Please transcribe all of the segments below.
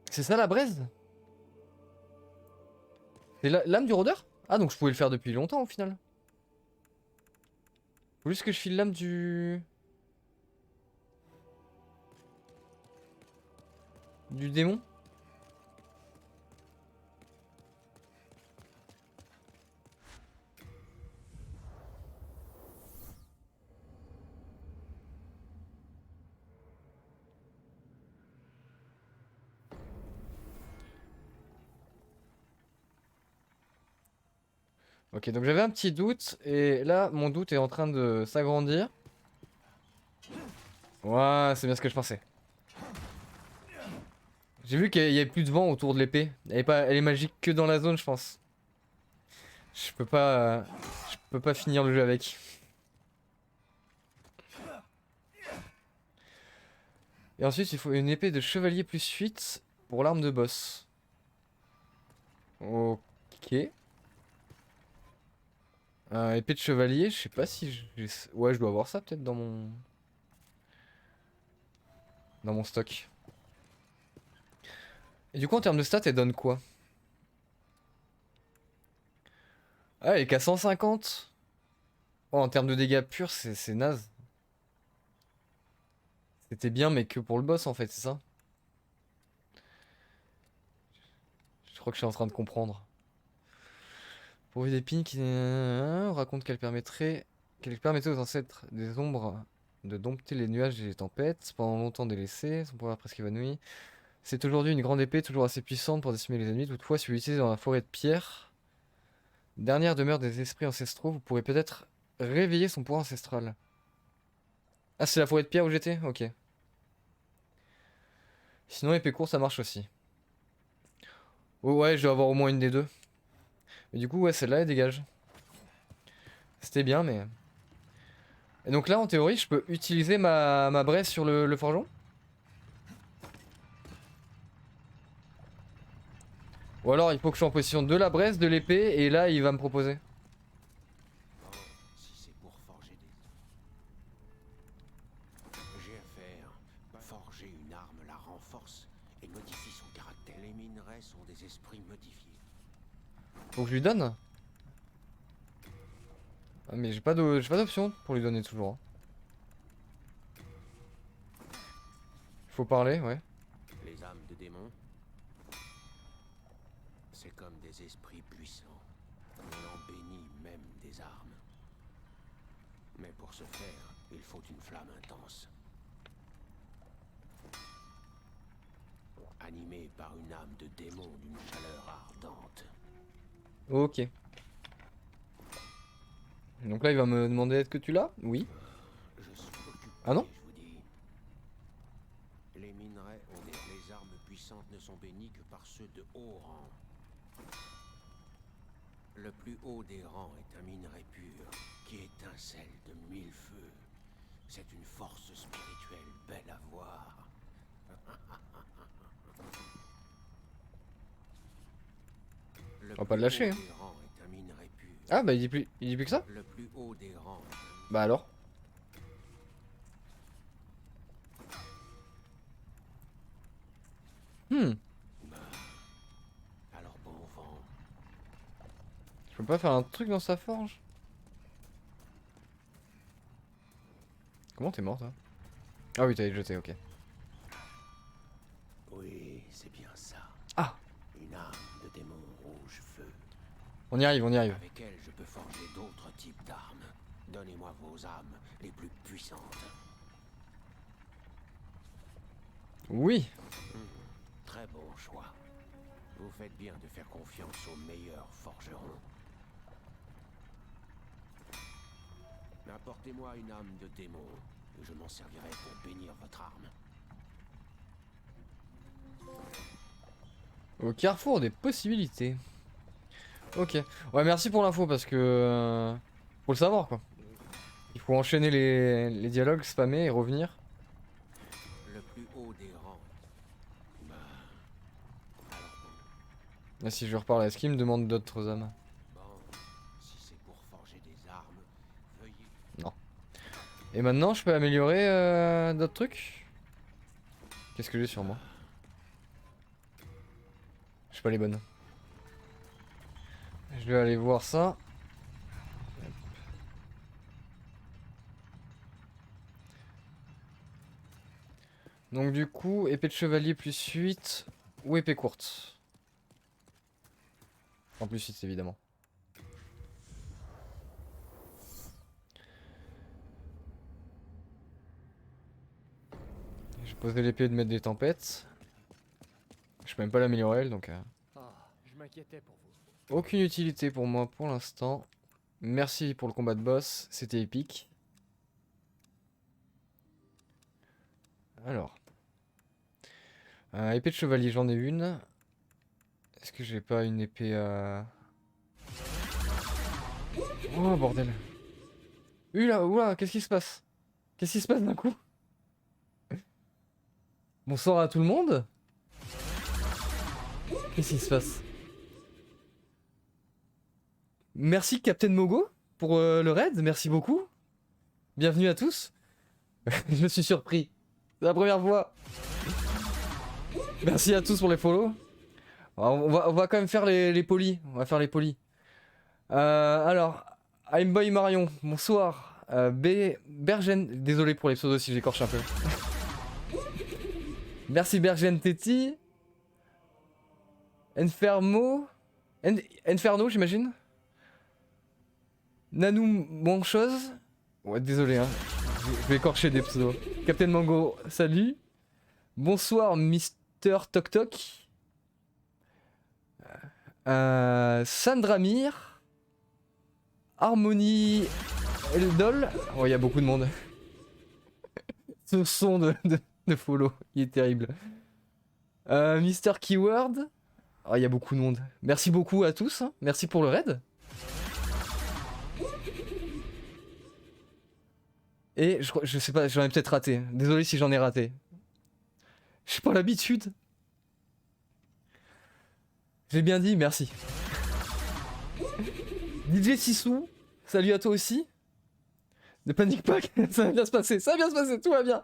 C'est ça la braise? C'est l'âme du rôdeur? Ah donc je pouvais le faire depuis longtemps au final. Faut juste que je file l'âme du démon. Ok, donc j'avais un petit doute, et là, mon doute est en train de s'agrandir. Ouais, c'est bien ce que je pensais. J'ai vu qu'il y avait plus de vent autour de l'épée. Elle est magique que dans la zone, je pense. Je peux pas finir le jeu avec. Et ensuite, il faut une épée de chevalier plus 8 pour l'arme de boss. Ok. Épée de chevalier, je sais pas si ouais, je dois avoir ça peut-être dans mon stock. Et du coup, en termes de stats, elle donne quoi? Ah, elle est qu'à 150. Oh, en termes de dégâts purs, c'est naze. C'était bien, mais que pour le boss en fait, c'est ça? Je crois que je suis en train de comprendre. Pourvu d'épines qui raconte qu'elle permettait aux ancêtres des ombres de dompter les nuages et les tempêtes, pendant longtemps délaissés, son pouvoir presque évanoui. C'est aujourd'hui une grande épée, toujours assez puissante pour décimer les ennemis. Toutefois, si vous l'utilisez dans la forêt de pierre, dernière demeure des esprits ancestraux, vous pourrez peut-être réveiller son pouvoir ancestral. Ah, c'est la forêt de pierre où j'étais? Ok. Sinon, épée courte, ça marche aussi. Oh, ouais, je dois avoir au moins une des deux. Mais du coup, ouais, celle-là, elle dégage. C'était bien, mais... Et donc là, en théorie, je peux utiliser ma braise sur le forgeron? Ou alors, il faut que je sois en position de la braise, de l'épée, et là, il va me proposer. Bon, si c'est pour forger des... J'ai affaire. Forger une arme la renforce et modifie son caractère. Les minerais sont des esprits modifiés. Faut que je lui donne? Ah, mais j'ai pas d'option pour lui donner toujours, hein. Il faut parler, ouais. Les âmes de démons, c'est comme des esprits puissants. On en bénit même des armes. Mais pour ce faire, il faut une flamme intense. Animée par une âme de démon d'une chaleur ardente. Ok. Donc là, il va me demander est-ce que tu l'as? Oui. Je suis occupé, Ah non? je vous dis. Les minerais ont des... Les armes puissantes ne sont bénies que par ceux de haut rang. Le plus haut des rangs est un minerai pur, qui étincelle de mille feux. C'est une force spirituelle belle à voir. Le On va pas plus le haut lâcher, hein. des rangs est un minerai pur. Ah bah il dit plus que ça? Le plus haut des rangs est un... Bah alors? Hmm. Alors bon vent. Je peux pas faire un truc dans sa forge? Comment t'es mort, toi? Ah oui, t'avais jeté, ok. Oui, c'est bien ça. Ah! Une arme de démon rouge feu. On y arrive, on y arrive. Avec elle, je peux forger d'autres types d'armes. Donnez-moi vos âmes les plus puissantes. Oui! Très bon choix. Vous faites bien de faire confiance aux meilleurs forgerons. Apportez-moi une âme de démon, et je m'en servirai pour bénir votre arme. Au carrefour des possibilités. Ok. Ouais, merci pour l'info parce que... faut le savoir, quoi. Il faut enchaîner les dialogues, spammer et revenir. Le plus haut des rangs. Bah, alors Là, si je lui reparle, est-ce qu'il me demande d'autres âmes? bon, si c'est pour forger des armes, veuillez... Non. Et maintenant, je peux améliorer d'autres trucs? Qu'est-ce que j'ai sur moi? J'ai pas les bonnes. Je vais aller voir ça. Donc du coup, épée de chevalier plus 8 ou épée courte. En plus 8 évidemment. J'ai posé l'épée de mettre des tempêtes. Je peux même pas l'améliorer elle donc... Je m'inquiétais pour vous. Aucune utilité pour moi pour l'instant. Merci pour le combat de boss, c'était épique. Alors. Épée de chevalier, j'en ai une. Est-ce que j'ai pas une épée à... Oh bordel. Oula, qu'est-ce qui se passe? Qu'est-ce qui se passe d'un coup? Bonsoir à tout le monde. Qu'est-ce qui se passe? Merci Captain Mogo pour le raid, merci beaucoup. Bienvenue à tous. Je me suis surpris. C'est la première fois. Merci à tous pour les follow. On va quand même faire les polis. On va faire les polis. Alors, I'm Boy Marion, bonsoir. Bergen, désolé pour les pseudos si j'écorche un peu. Merci Bergen Teti. Inferno, j'imagine. Nanou Manchose. Ouais, désolé, hein. Je vais écorcher des pseudos. Captain Mango, salut. Bonsoir, Mister Tok Tok. Sandra Mir. Harmonie Eldol. Oh, il y a beaucoup de monde. Ce son de follow, il est terrible. Mister Keyword. Oh, il y a beaucoup de monde. Merci beaucoup à tous. Hein. Merci pour le raid. Et je sais pas, j'en ai peut-être raté. Désolé si j'en ai raté. J'ai pas l'habitude. J'ai bien dit, merci. DJ Sissou, salut à toi aussi. Ne panique pas, ça va bien se passer, tout va bien.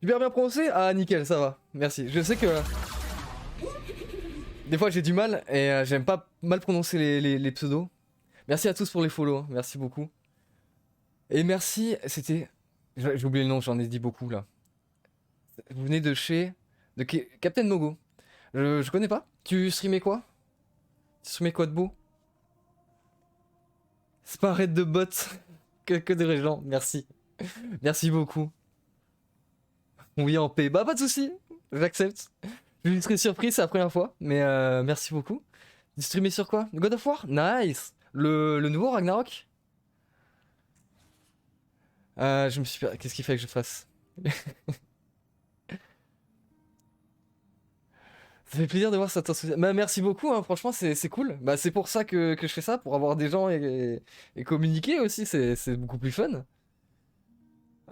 Super bien prononcé? Ah nickel, ça va, merci. Je sais que... Des fois j'ai du mal et j'aime pas mal prononcer les pseudos. Merci à tous pour les follow, hein. Merci beaucoup. Et merci, c'était... J'ai oublié le nom, j'en ai dit beaucoup là. Vous venez de chez... De Captain Mogo. Je connais pas. Tu streamais quoi? Tu streamais quoi de beau? C'est pas un raid de bots. que des gens, merci. Merci beaucoup. Oui, en paix. Bah pas de soucis, j'accepte. Je serais surpris, c'est la première fois. Mais merci beaucoup. Tu streamais sur quoi? God of War? Nice. Le nouveau Ragnarok? Je me suis... Qu'est-ce qu'il fallait que je fasse? Ça fait plaisir de voir cette association. Bah merci beaucoup, hein, franchement c'est cool. Bah c'est pour ça que je fais ça, pour avoir des gens et communiquer aussi, c'est beaucoup plus fun.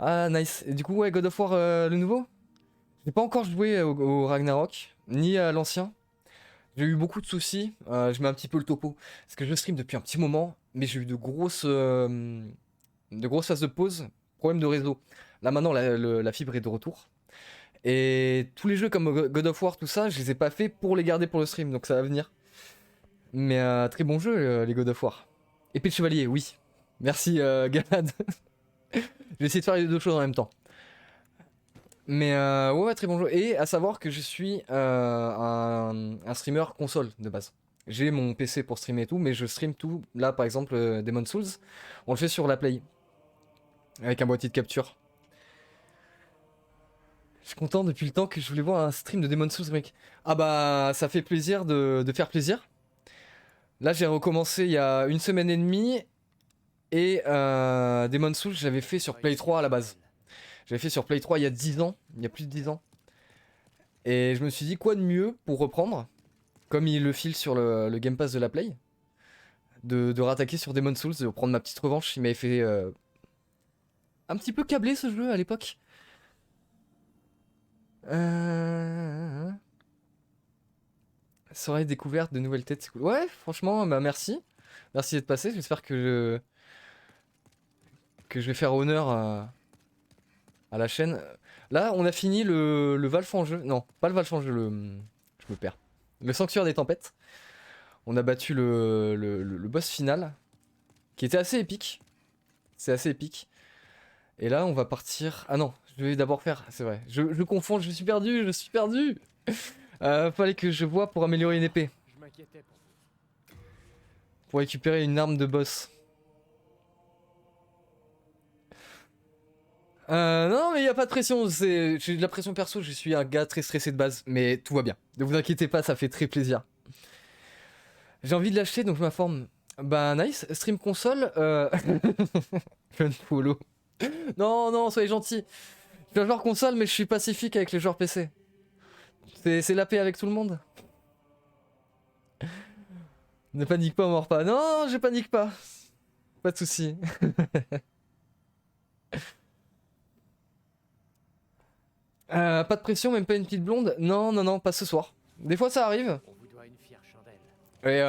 Ah nice. Et du coup ouais, God of War le nouveau? J'ai pas encore joué au Ragnarok, ni à l'ancien. J'ai eu beaucoup de soucis, je mets un petit peu le topo. Parce que je stream depuis un petit moment, mais j'ai eu de grosses phases de pause, problème de réseau. Là maintenant la fibre est de retour. Et tous les jeux comme God of War, tout ça, je les ai pas fait pour les garder pour le stream, donc ça va venir. Mais très bon jeu, les God of War. Épée de chevalier, oui. Merci, Galad. Je vais essayer de faire les deux choses en même temps. Mais ouais, très bon jeu. Et à savoir que je suis un streamer console de base. J'ai mon PC pour streamer et tout, mais je stream tout. Là, par exemple, Demon's Souls, on le fait sur la Play. Avec un boîtier de capture. Je suis content depuis le temps que je voulais voir un stream de Demon's Souls, mec. Ah bah, ça fait plaisir de faire plaisir. Là, j'ai recommencé il y a une semaine et demie. Et Demon's Souls, j'avais fait sur Play 3 à la base. J'avais fait sur Play 3 il y a 10 ans. Il y a plus de 10 ans. Et je me suis dit, quoi de mieux pour reprendre, comme il le file sur le Game Pass de la Play, de rattaquer sur Demon's Souls, de prendre ma petite revanche. Il m'avait fait un petit peu câblé ce jeu à l'époque. Soirée découverte de nouvelles têtes, c'est cool. Ouais, franchement, bah merci. Merci d'être passé. J'espère que je vais faire honneur à la chaîne. Là, on a fini le Valfangeux. Non, pas le Valfangeux, je me perds. Le Sanctuaire des Tempêtes. On a battu le boss final, qui était assez épique. C'est assez épique. Et là, on va partir... Ah non, je vais d'abord faire... C'est vrai, je confonds, je suis perdu, je suis perdu. Fallait que je vois pour améliorer une épée. Je m'inquiétais pour vous. Pour récupérer une arme de boss. Non, mais il n'y a pas de pression. J'ai de la pression perso, je suis un gars très stressé de base. Mais tout va bien. Ne vous inquiétez pas, ça fait très plaisir. J'ai envie de l'acheter, donc je m'informe. Bah nice, stream console. Fun follow. Non, non, soyez gentils. Je suis un joueur console, mais je suis pacifique avec les joueurs PC. C'est la paix avec tout le monde. Ne panique pas, mord pas. Non, je panique pas. Pas de soucis. Pas de pression, même pas une petite blonde. Non, non, non, pas ce soir. Des fois ça arrive. On vous doit une fière chandelle. Et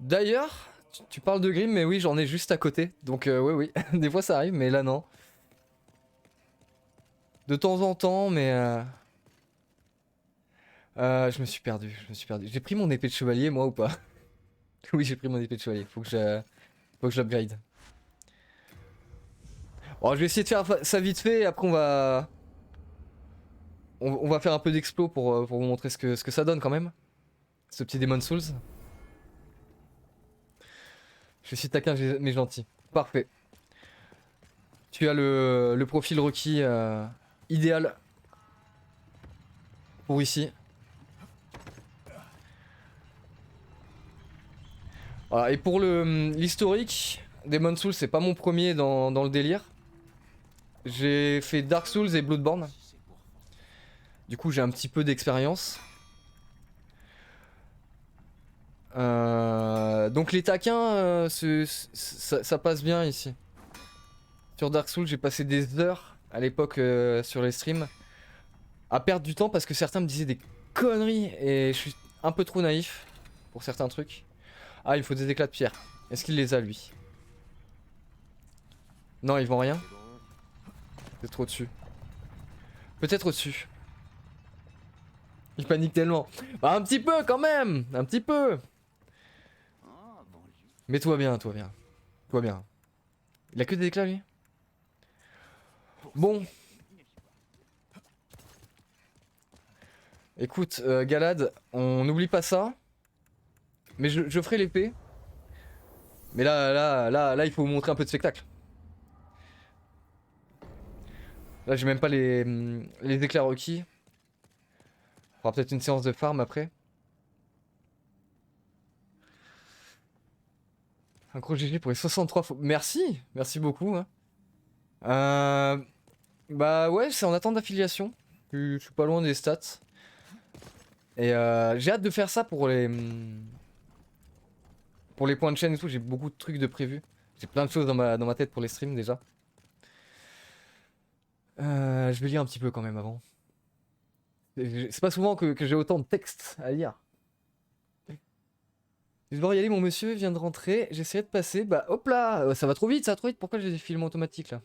d'ailleurs, tu parles de Grim, mais oui, j'en ai juste à côté. Donc oui, oui, des fois ça arrive, mais là non. De temps en temps, mais je me suis perdu, je me suis perdu. J'ai pris mon épée de chevalier, moi ou pas? Oui, j'ai pris mon épée de chevalier. Faut que je l'upgrade. Bon, je vais essayer de faire ça vite fait. Et après, on va faire un peu d'explo pour vous montrer ce que ça donne quand même. Ce petit Demon Souls. Je suis taquin mais gentil. Parfait. Tu as le profil requis idéal pour ici. Voilà, et pour l'historique, Demon Souls c'est pas mon premier dans le délire. J'ai fait Dark Souls et Bloodborne. Du coup j'ai un petit peu d'expérience. Donc les taquins, ça passe bien ici. Sur Dark Souls j'ai passé des heures à l'époque sur les streams à perdre du temps parce que certains me disaient des conneries et je suis un peu trop naïf pour certains trucs. Ah, il faut des éclats de pierre. Est-ce qu'il les a lui? Non, ils vont rien. C'est trop dessus. Peut-être au-dessus. Il panique tellement. Bah un petit peu quand même. Un petit peu. Mais toi bien, toi bien. Toi bien. Il a que des éclats lui? Bon. Écoute, Galad, on n'oublie pas ça. Mais je ferai l'épée. Mais là, il faut vous montrer un peu de spectacle. Là, j'ai même pas les éclairs requis. On fera peut-être une séance de farm après. Un gros GG pour les 63 fois. Merci, merci beaucoup. Hein. Bah ouais, c'est en attente d'affiliation. Je suis pas loin des stats. Et j'ai hâte de faire ça pour les points de chaîne et tout. J'ai beaucoup de trucs de prévus. J'ai plein de choses dans ma tête pour les streams déjà. Je vais lire un petit peu quand même avant. C'est pas souvent que j'ai autant de textes à lire. Je vais devoir y aller, mon monsieur vient de rentrer. J'essaierai de passer. Bah hop là, ça va trop vite, ça va trop vite. Pourquoi j'ai des films automatiques là?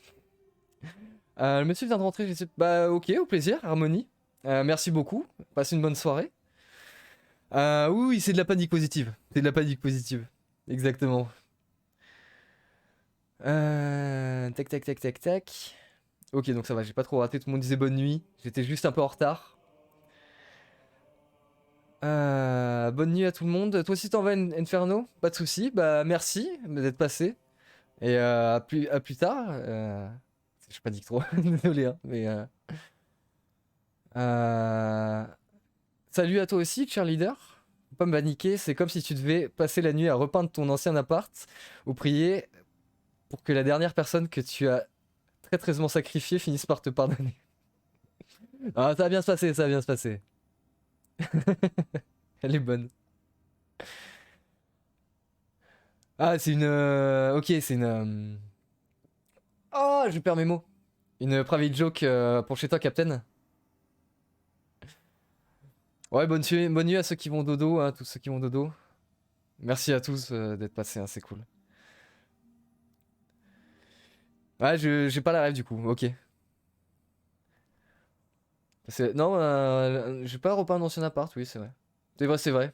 Le monsieur vient de rentrer. J'essaie... Bah ok, au plaisir, Harmonie. Merci beaucoup. Passez une bonne soirée. Oui, oui, c'est de la panique positive. C'est de la panique positive. Exactement. Tac, tac, tac, tac, tac. Ok, donc ça va, j'ai pas trop raté. Tout le monde disait bonne nuit. J'étais juste un peu en retard. Bonne nuit à tout le monde. Toi aussi t'en vas, Inferno? Pas de soucis. Bah merci d'être passé. Et à plus tard. Je panique trop. Désolé, hein, mais salut à toi aussi, cheerleader. Faut pas me paniquer, c'est comme si tu devais passer la nuit à repeindre ton ancien appart ou prier pour que la dernière personne que tu as très traîtreusement sacrifiée finisse par te pardonner. Ah, ça va bien se passer, ça va bien se passer. Elle est bonne. Ah, c'est une... Ok, c'est une... Oh, je perds mes mots. Une private joke pour chez toi, Captain. Ouais, bonne nuit à ceux qui vont dodo, hein, tous ceux qui vont dodo. Merci à tous d'être passés, hein, c'est cool. Ouais, j'ai pas la rêve du coup, ok. Non, j'ai pas repeint un ancien appart, oui, c'est vrai. C'est vrai, c'est vrai.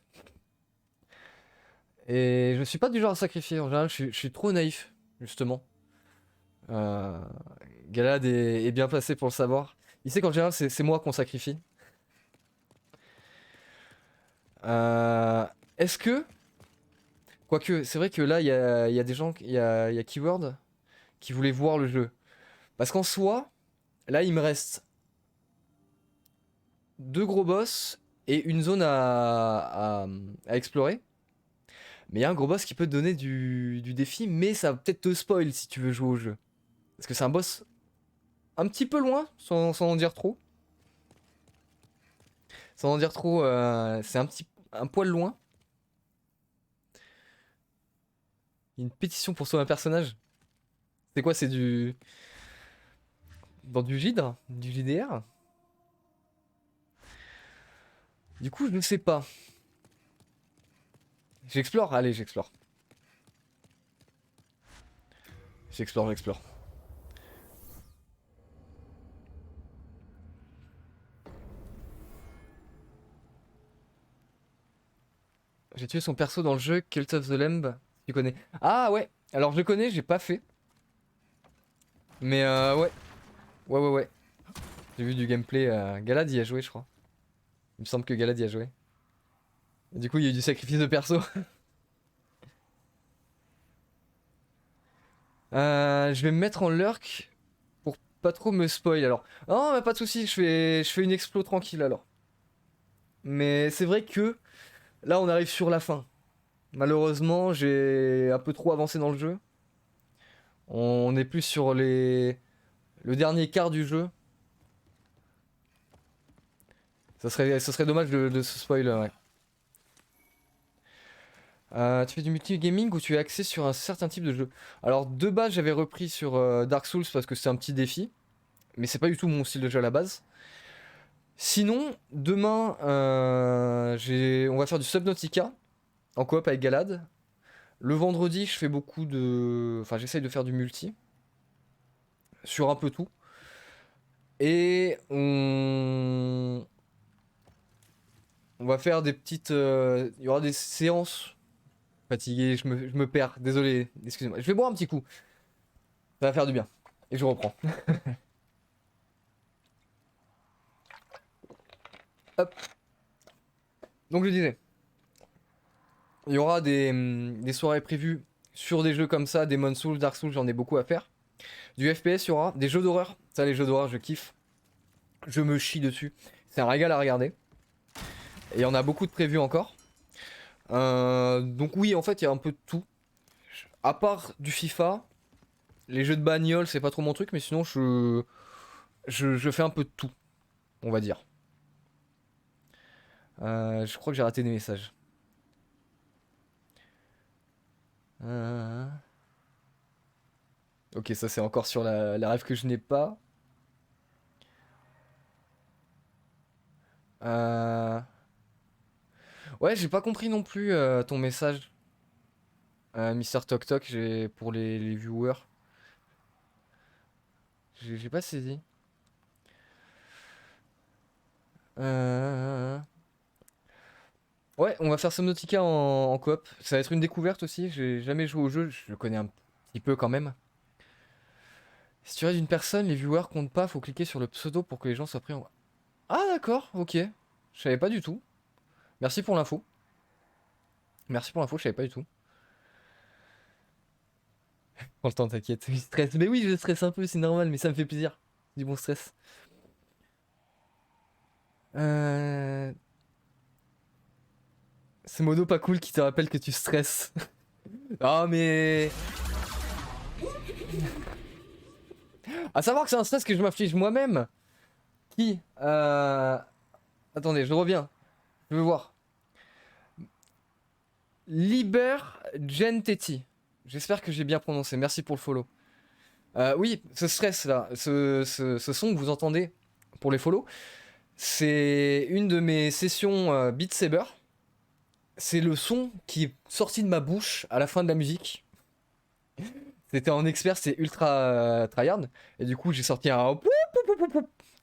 Et je suis pas du genre à sacrifier, en général, je suis trop naïf, justement. Euh, Galad est bien placé pour le savoir. Il sait qu'en général, c'est moi qu'on sacrifie. Euh, Est-ce que... Quoique, c'est vrai que là, il y a des gens, il y a Keyword qui voulaient voir le jeu. Parce qu'en soi, là, il me reste 2 gros boss et une zone à explorer. Mais il y a un gros boss qui peut te donner du défi, mais ça va peut-être te spoil si tu veux jouer au jeu. Parce que c'est un boss un petit peu loin, sans en dire trop. Sans en dire trop, c'est un poil loin. Une pétition pour sauver un personnage. C'est quoi, c'est du... Dans du JDR? Du JDR? Du coup, je ne sais pas. J'explore? Allez, j'explore. J'explore. J'ai tué son perso dans le jeu Cult of the Lamb. Tu connais? Ah ouais. Alors je connais, j'ai pas fait. Mais ouais. Ouais. J'ai vu du gameplay. Galad y a joué, je crois. Il me semble que Galad y a joué. Et du coup, il y a eu du sacrifice de perso. Je vais me mettre en lurk pour pas trop me spoil alors. Oh, mais pas de soucis, je fais une explo tranquille alors. Mais c'est vrai que là, on arrive sur la fin. Malheureusement, j'ai un peu trop avancé dans le jeu. On est plus sur le dernier quart du jeu. Ça serait dommage de se spoiler, ouais. Tu fais du multigaming ou tu es axé sur un certain type de jeu? Alors de base j'avais repris sur Dark Souls parce que c'est un petit défi, mais c'est pas du tout mon style de jeu à la base. Sinon, demain on va faire du Subnautica en coop avec Galad. Le vendredi je fais beaucoup de... Enfin j'essaye de faire du multi. Sur un peu tout. Et on va faire des petites... Il y aura des séances. Fatigué, je me perds, désolé, excusez-moi. Je vais boire un petit coup, ça va faire du bien. Et je reprends. Hop. Donc je disais, il y aura des soirées prévues sur des jeux comme ça, Demon's Souls, Dark Souls, j'en ai beaucoup à faire. Du FPS, il y aura des jeux d'horreur. Ça, les jeux d'horreur, je kiffe. Je me chie dessus. C'est un régal à regarder. Et il y en a beaucoup de prévus encore. Donc oui, en fait, il y a un peu de tout. À part du FIFA, les jeux de bagnole, c'est pas trop mon truc, mais sinon, je fais un peu de tout, on va dire. Je crois que j'ai raté des messages. Euh, Ok, ça c'est encore sur la rêve que je n'ai pas. Euh, Ouais, j'ai pas compris non plus ton message, Mister Tok Tok, pour les viewers. J'ai pas saisi. Euh, Ouais, on va faire Subnautica en coop. Ça va être une découverte aussi. J'ai jamais joué au jeu, je le connais un petit peu quand même. Si tu restes une personne, les viewers comptent pas, faut cliquer sur le pseudo pour que les gens soient pris en... Ah d'accord, ok. Je savais pas du tout. Merci pour l'info. Merci pour l'info, je savais pas du tout. Prends le temps, t'inquiète. Il stresse. Mais oui, je stresse un peu, c'est normal, mais ça me fait plaisir. Du bon stress. Euh... C'est Mono pas cool qui te rappelle que tu stresses. Ah mais... À savoir que c'est un stress que je m'afflige moi-même. Qui Attendez, je reviens. Je veux voir. Liber Genteti. J'espère que j'ai bien prononcé. Merci pour le follow. Oui, ce stress là, ce son que vous entendez pour les follow, c'est une de mes sessions Beat Saber. C'est le son qui est sorti de ma bouche à la fin de la musique. C'était en expert, c'est ultra tryhard. Et du coup, j'ai sorti un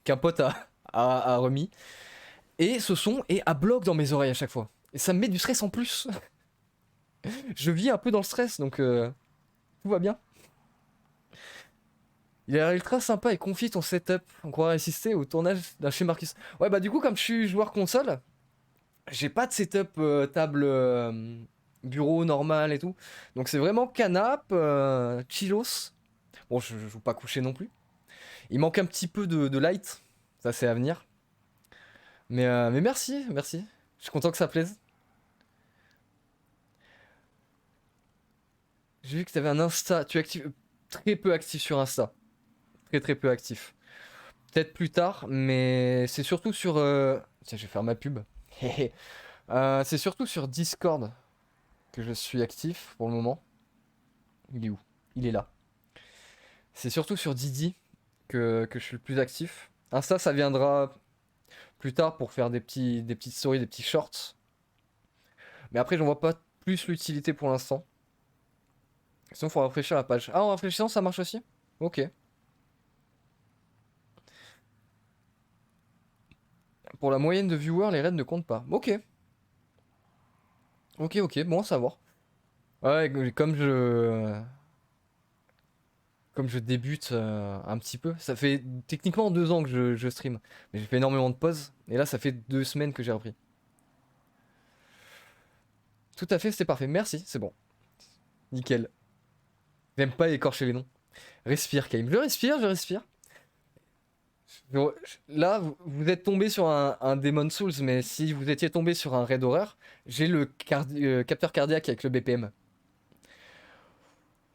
qu'un pote a remis. Et ce son est à bloc dans mes oreilles à chaque fois. Et ça me met du stress en plus. Je vis un peu dans le stress, donc tout va bien. Il a l'air ultra sympa et confié ton setup. On croirait assister au tournage d'un chez Marcus. Ouais, bah du coup, comme je suis joueur console, j'ai pas de setup table bureau normal et tout. Donc c'est vraiment canap, chillos. Bon, je joue pas couché non plus. Il manque un petit peu de light. Ça, c'est à venir. Mais merci, merci. Je suis content que ça plaise. J'ai vu que t'avais un Insta. Tu es actif, très peu actif sur Insta. Très très peu actif. Peut-être plus tard, mais c'est surtout sur. Tiens, je vais faire ma pub. C'est surtout sur Discord que je suis actif pour le moment. Il est où? Il est là. C'est surtout sur Didi que je suis le plus actif. Insta, ça viendra plus tard pour faire des petites stories, des petits shorts. Mais après, j'en vois pas plus l'utilité pour l'instant. Sinon, faut rafraîchir la page. Ah, en rafraîchissant, ça marche aussi? Ok. Pour la moyenne de viewers, les raids ne comptent pas. Ok. Ok, ok, bon à savoir. Ouais, comme je débute un petit peu, ça fait techniquement 2 ans que je stream. Mais j'ai fait énormément de pauses. Et là, ça fait 2 semaines que j'ai repris. Tout à fait, c'était parfait. Merci, c'est bon. Nickel. J'aime pas écorcher les noms. Respire, Kaim. Je respire, je respire. Là, vous êtes tombé sur un Demon Souls, mais si vous étiez tombé sur un raid horreur, j'ai le capteur cardiaque avec le BPM.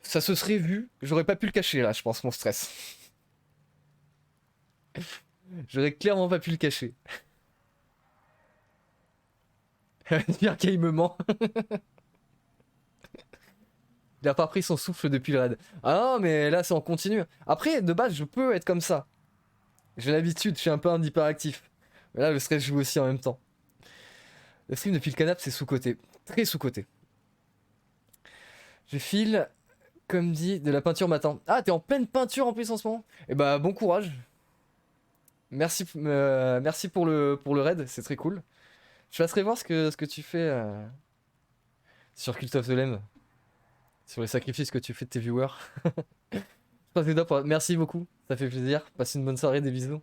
Ça se serait vu, j'aurais pas pu le cacher là, je pense, mon stress. J'aurais clairement pas pu le cacher. Dire qu'il me ment. Il a pas pris son souffle depuis le raid. Ah non, mais là c'est en continu. Après, de base, je peux être comme ça. J'ai l'habitude, je suis un peu un hyperactif. Mais là, le stress joue aussi en même temps. Le stream depuis le canapé, c'est sous-côté. Très sous-côté. Je file, comme dit, de la peinture matin. Ah, t'es en pleine peinture en plus en ce moment? Eh bah, bon courage. Merci, merci pour le raid, c'est très cool. Je te laisserai voir ce que tu fais sur Cult of the Lamb. Sur les sacrifices que tu fais de tes viewers. Je croise les doigts merci beaucoup, ça fait plaisir. Passe une bonne soirée, des bisous.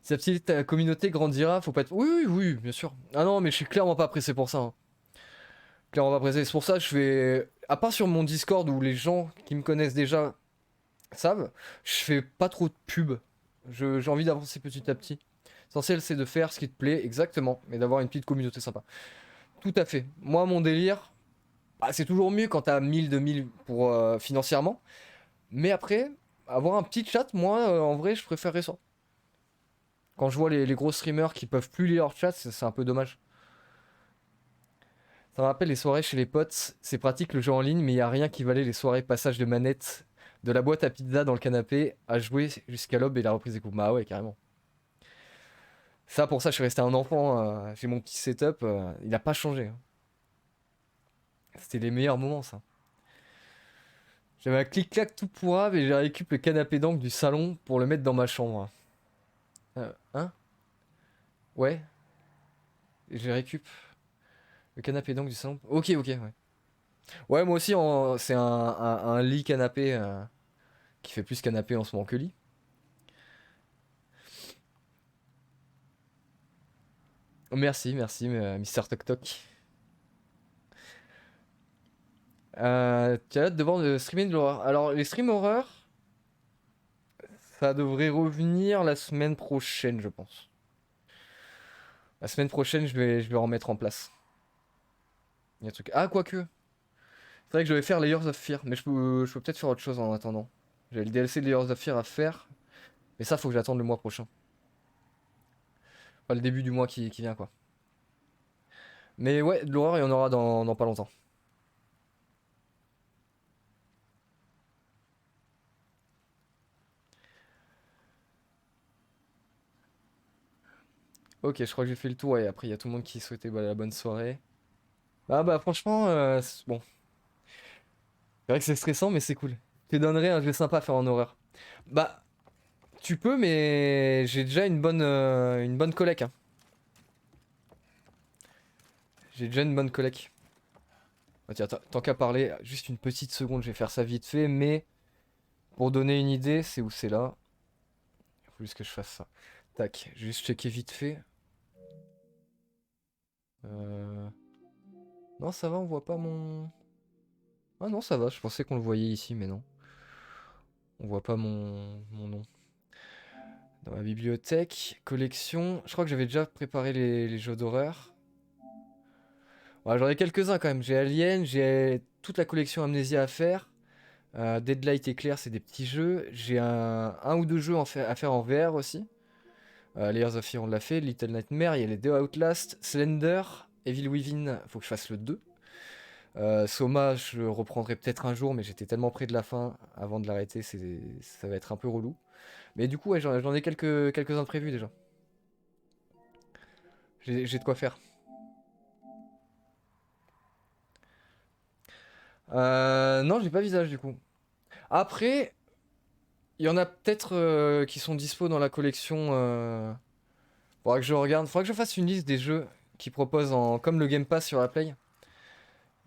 Si la petite communauté grandira, faut pas être. Oui, oui, oui, bien sûr. Ah non, mais je suis clairement pas pressé pour ça, hein. Clairement pas pressé. C'est pour ça que je fais. À part sur mon Discord où les gens qui me connaissent déjà savent, je fais pas trop de pub. J'ai envie d'avancer petit à petit. L'essentiel, c'est de faire ce qui te plaît, exactement, mais d'avoir une petite communauté sympa. Tout à fait. Moi, mon délire, bah, c'est toujours mieux quand t'as 1000, 2000 pour financièrement. Mais après, avoir un petit chat, moi, en vrai, je préférerais ça. Quand je vois les gros streamers qui peuvent plus lire leur chat, c'est un peu dommage. Ça me rappelle les soirées chez les potes. C'est pratique le jeu en ligne, mais il n'y a rien qui valait les soirées passage de manette de la boîte à pizza dans le canapé à jouer jusqu'à l'aube et la reprise des coups. Bah ouais, carrément. Ça, pour ça, je suis resté un enfant. J'ai mon petit setup. Il n'a pas changé, hein. C'était les meilleurs moments, ça. J'avais un clic-clac tout pourrave et j'ai récupéré le canapé d'angle du salon pour le mettre dans ma chambre. Hein? Ouais. J'ai récup le canapé d'angle du salon. Ok, ok, ouais. Ouais, moi aussi, c'est un lit canapé qui fait plus canapé en ce moment que lit. Merci, merci, Mister Toc Toc. Tu as hâte de voir le streaming de l'horreur. Alors, les streams horreur, ça devrait revenir la semaine prochaine, je pense. La semaine prochaine, je vais en mettre en place. Il y a un truc. Ah, quoique. C'est vrai que je vais faire Layers of Fear, mais je peux peut-être faire autre chose en attendant. J'ai le DLC de Layers of Fear à faire, mais ça, faut que j'attende le mois prochain. Enfin, le début du mois qui vient, quoi. Mais ouais, de l'horreur, il y en aura dans pas longtemps. Ok, je crois que j'ai fait le tour et après, il y a tout le monde qui souhaitait la bonne soirée. Ah bah, franchement, bon. C'est vrai que c'est stressant, mais c'est cool. Je te donnerai un jeu sympa à faire en horreur. Bah, Tu peux, mais j'ai déjà une bonne collecte. Hein. J'ai déjà une bonne collecte. Oh, tiens, tant qu'à parler, juste une petite seconde, je vais faire ça vite fait, mais pour donner une idée, c'est où c'est là. Il faut juste que je fasse ça. Tac, je vais juste checker vite fait. Non, ça va, on voit pas mon... Ah non, ça va, je pensais qu'on le voyait ici, mais non. On voit pas mon nom. Dans ma bibliothèque, collection... Je crois que j'avais déjà préparé les jeux d'horreur. Ouais, j'en ai quelques-uns quand même. J'ai Alien, j'ai toute la collection Amnesia à faire. Deadlight et Claire, c'est des petits jeux. J'ai un ou deux jeux à faire en VR aussi. Layers of Fear, on l'a fait. Little Nightmare, il y a les deux Outlast. Slender, Evil Within, faut que je fasse le 2. Soma, je le reprendrai peut-être un jour, mais j'étais tellement près de la fin avant de l'arrêter, ça va être un peu relou. Mais du coup, ouais, j'en ai quelques-uns prévus déjà. J'ai de quoi faire. Non, j'ai pas visage du coup. Après, il y en a peut-être qui sont dispo dans la collection. Faudra que je regarde. Faudra que je fasse une liste des jeux qui proposent comme le Game Pass sur la Play.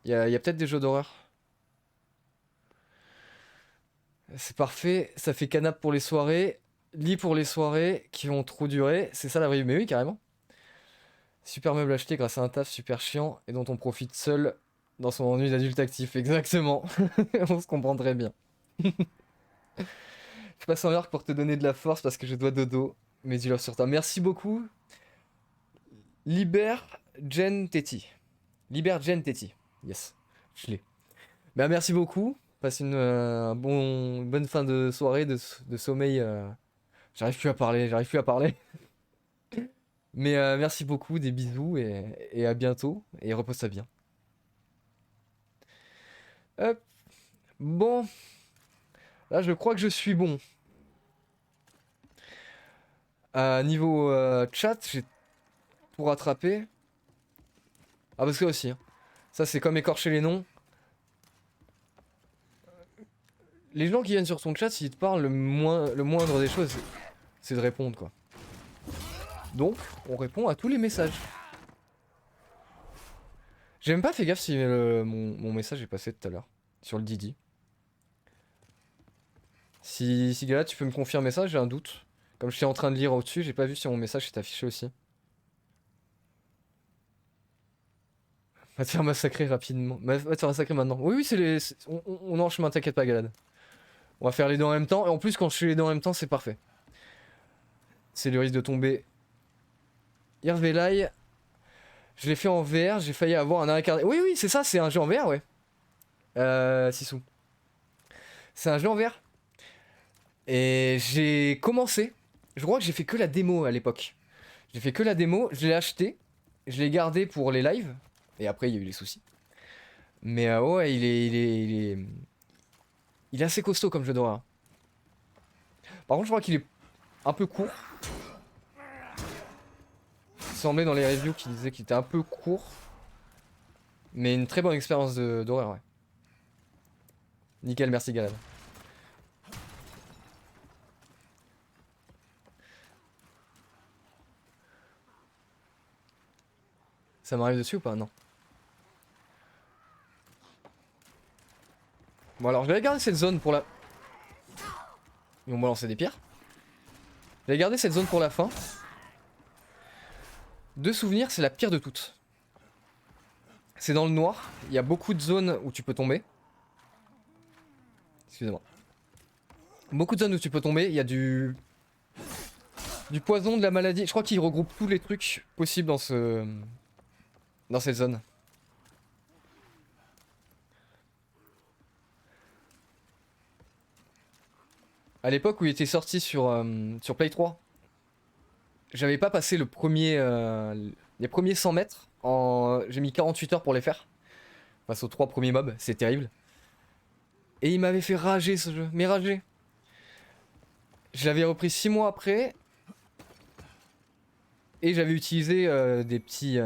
Il y a peut-être des jeux d'horreur. C'est parfait. Ça fait canap pour les soirées. Lit pour les soirées qui vont trop durer. C'est ça la vraie vie. Mais oui, carrément. Super meuble acheté grâce à un taf super chiant et dont on profite seul dans son ennui d'adulte actif. Exactement. On se comprend très bien. Je passe en arc pour te donner de la force parce que je dois dodo. Mais dis-leur sur toi. Merci beaucoup. Liber Gen Teti. Liber Gen Teti. Yes. Je l'ai. Bah, merci beaucoup. Passe une bonne fin de soirée, de sommeil. J'arrive plus à parler, j'arrive plus à parler. Mais merci beaucoup, des bisous et à bientôt. Et repose-toi bien. Hop. Bon. Là, je crois que je suis bon. Niveau chat, j'ai pour rattraper. Ah, parce que aussi. Hein. Ça, c'est comme écorcher les noms. Les gens qui viennent sur ton chat, s'ils te parlent, le moindre des choses, c'est de répondre, quoi. Donc, on répond à tous les messages. J'ai même pas fait gaffe si mon message est passé tout à l'heure. Sur le Didi. Si Gala, tu peux me confirmer ça, j'ai un doute. Comme je suis en train de lire au-dessus, j'ai pas vu si mon message s'est affiché aussi. Va te faire massacrer rapidement. Va te faire massacrer maintenant. Oui, oui, on est en chemin, t'inquiète pas, Galad. On va faire les deux en même temps. Et en plus, quand je fais les deux en même temps, c'est parfait. C'est le risque de tomber. Irvelai. Je l'ai fait en VR, j'ai failli avoir un arrêt cardiaque. Oui, oui, c'est ça, c'est un jeu en VR, ouais. Sissou. C'est un jeu en VR. Et j'ai commencé. Je crois que j'ai fait que la démo à l'époque. J'ai fait que la démo, je l'ai acheté. Je l'ai gardé pour les lives. Et après, il y a eu les soucis. Mais ouais, il est assez costaud comme jeu d'horreur. Par contre, je crois qu'il est un peu court. Il semblait dans les reviews qui disaient qu'il était un peu court. Mais une très bonne expérience d'horreur, ouais. Nickel, merci Galad. Ça m'arrive dessus ou pas? Non. Bon alors, je vais garder cette zone pour la... Ils vont me lancer des pierres. Je vais garder cette zone pour la fin. De souvenirs, c'est la pire de toutes. C'est dans le noir. Il y a beaucoup de zones où tu peux tomber. Excusez-moi. Beaucoup de zones où tu peux tomber. Il y a du poison, de la maladie. Je crois qu'il regroupe tous les trucs possibles dans cette zone. À l'époque où il était sorti sur Play 3, j'avais pas passé les premiers 100 mètres. J'ai mis 48 heures pour les faire. Face aux 3 premiers mobs, c'est terrible. Et il m'avait fait rager ce jeu, mais rager. Je l'avais repris 6 mois après. Et j'avais utilisé des petites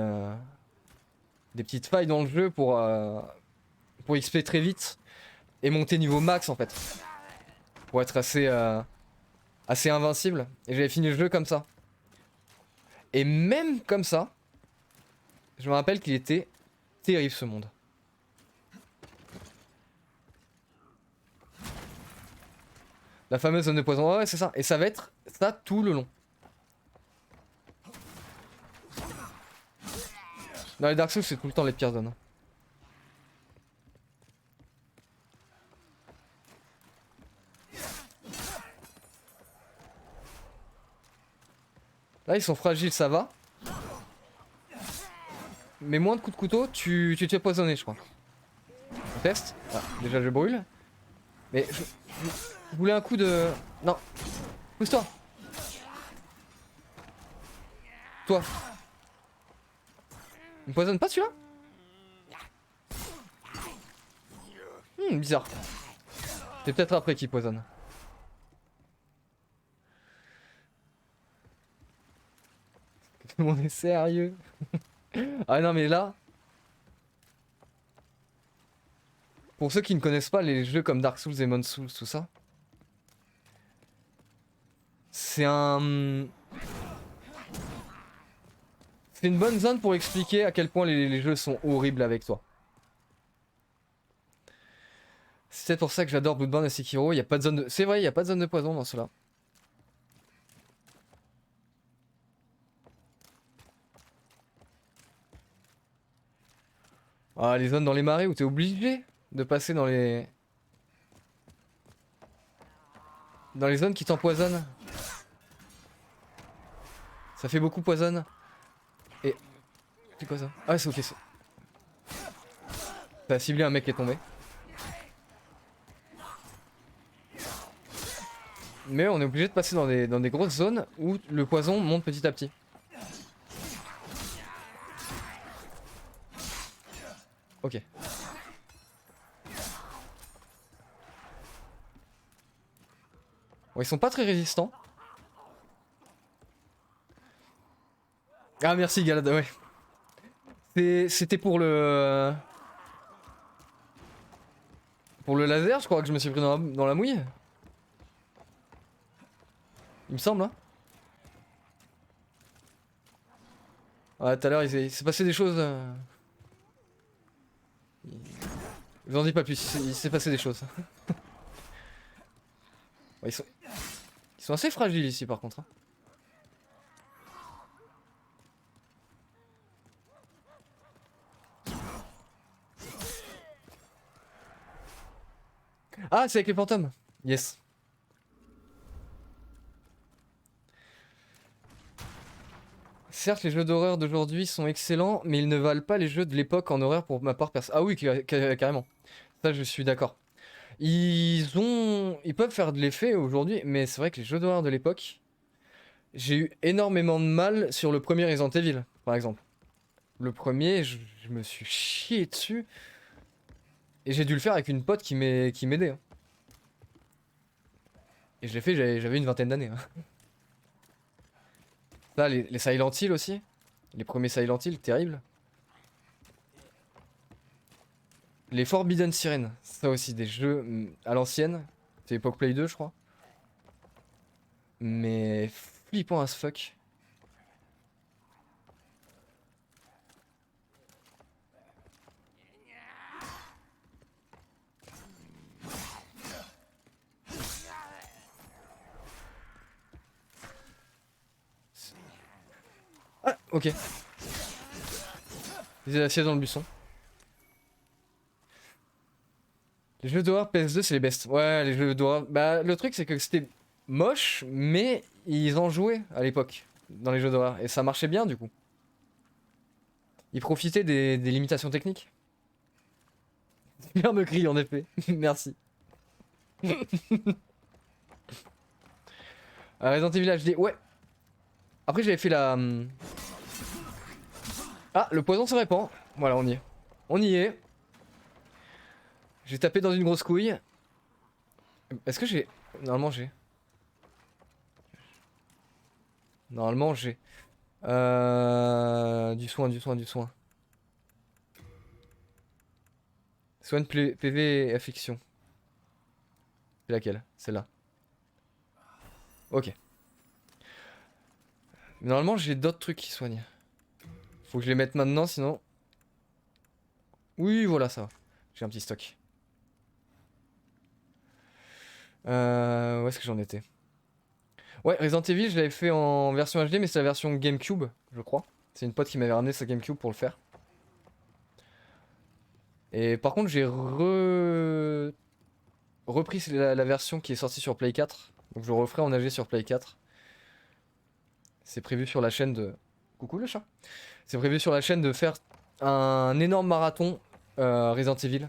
failles dans le jeu pour XP très vite. Et monter niveau max en fait. Pour être assez assez invincible. Et j'avais fini le jeu comme ça. Et même comme ça, je me rappelle qu'il était terrible ce monde. La fameuse zone de poison, ouais c'est ça. Et ça va être ça tout le long. Dans les Dark Souls c'est tout le temps les pires zones. Hein. Là ils sont fragiles, ça va. Mais moins de coups de couteau, tu te fais poisonner je crois. On teste. Ah, déjà je brûle. Mais je voulais un coup de... Non. Pousse-toi. Toi. Il me poisonne pas celui-là? Bizarre. C'est peut-être après qu'il poisonne. Tout le monde est sérieux. Ah non mais là... Pour ceux qui ne connaissent pas les jeux comme Dark Souls, Demon Souls, tout ça. C'est un... C'est une bonne zone pour expliquer à quel point les jeux sont horribles avec toi. C'est peut-être pour ça que j'adore Bloodborne et Sekiro, il y a pas de zone de... C'est vrai, il n'y a pas de zone de poison dans cela. Ah, les zones dans les marais où t'es obligé de passer dans les... Dans les zones qui t'empoisonnent. Ça fait beaucoup poisonne. Et... C'est quoi ça? Ah c'est ok. T'as ciblé un mec qui est tombé. Mais on est obligé de passer dans des grosses zones où le poison monte petit à petit. Ok. Bon, ils sont pas très résistants. Ah merci Galad, ouais. C'était pour le... Pour le laser, je crois que je me suis pris dans la mouille. Il me semble, hein. Ouais, tout à l'heure, il s'est passé des choses... Je vous en dis pas plus, il s'est passé des choses. Ouais, ils sont assez fragiles ici, par contre. Hein. Ah, c'est avec les fantômes. Yes. Certes, les jeux d'horreur d'aujourd'hui sont excellents, mais ils ne valent pas les jeux de l'époque en horreur pour ma part perso. Ah oui, carrément. Ça, je suis d'accord. Ils peuvent faire de l'effet aujourd'hui, mais c'est vrai que les jeux d'horreur de l'époque, j'ai eu énormément de mal sur le premier Resident Evil, par exemple. Le premier, je me suis chié dessus. Et j'ai dû le faire avec une pote qui m'aidait. Hein. Et je l'ai fait, j'avais une vingtaine d'années. Hein. Là, les Silent Hill aussi. Les premiers Silent Hill, terribles. Les Forbidden Siren, ça aussi, des jeux à l'ancienne. C'est l'époque Play 2, je crois. Mais flippant as fuck. Ah, ok. Ils étaient assis dans le buisson. Les jeux d'horreur PS2, c'est les best. Ouais, les jeux d'horreur. Bah, le truc, c'est que c'était moche, mais ils en jouaient à l'époque dans les jeux d'horreur. Et ça marchait bien, du coup. Ils profitaient des limitations techniques. Bien me crie, en effet. Merci. Resident Evil HD, ouais. Après, j'avais fait la. Ah, le poison se répand. Voilà, on y est. On y est. J'ai tapé dans une grosse couille. Est-ce que j'ai... Normalement j'ai. Normalement j'ai. Du soin, du soin, du soin. Soin de PV et affliction. C'est laquelle? Celle-là. Ok. Mais normalement, j'ai d'autres trucs qui soignent. Faut que je les mette maintenant, sinon... Oui, voilà, ça va. J'ai un petit stock. Où est-ce que j'en étais? Ouais, Resident Evil, je l'avais fait en version HD, mais c'est la version GameCube, je crois. C'est une pote qui m'avait ramené sa GameCube pour le faire. Et par contre, repris la version qui est sortie sur Play 4. Donc je le referai en HD sur Play 4. C'est prévu sur la chaîne de... Coucou le chat. C'est prévu sur la chaîne de faire un énorme marathon Resident Evil.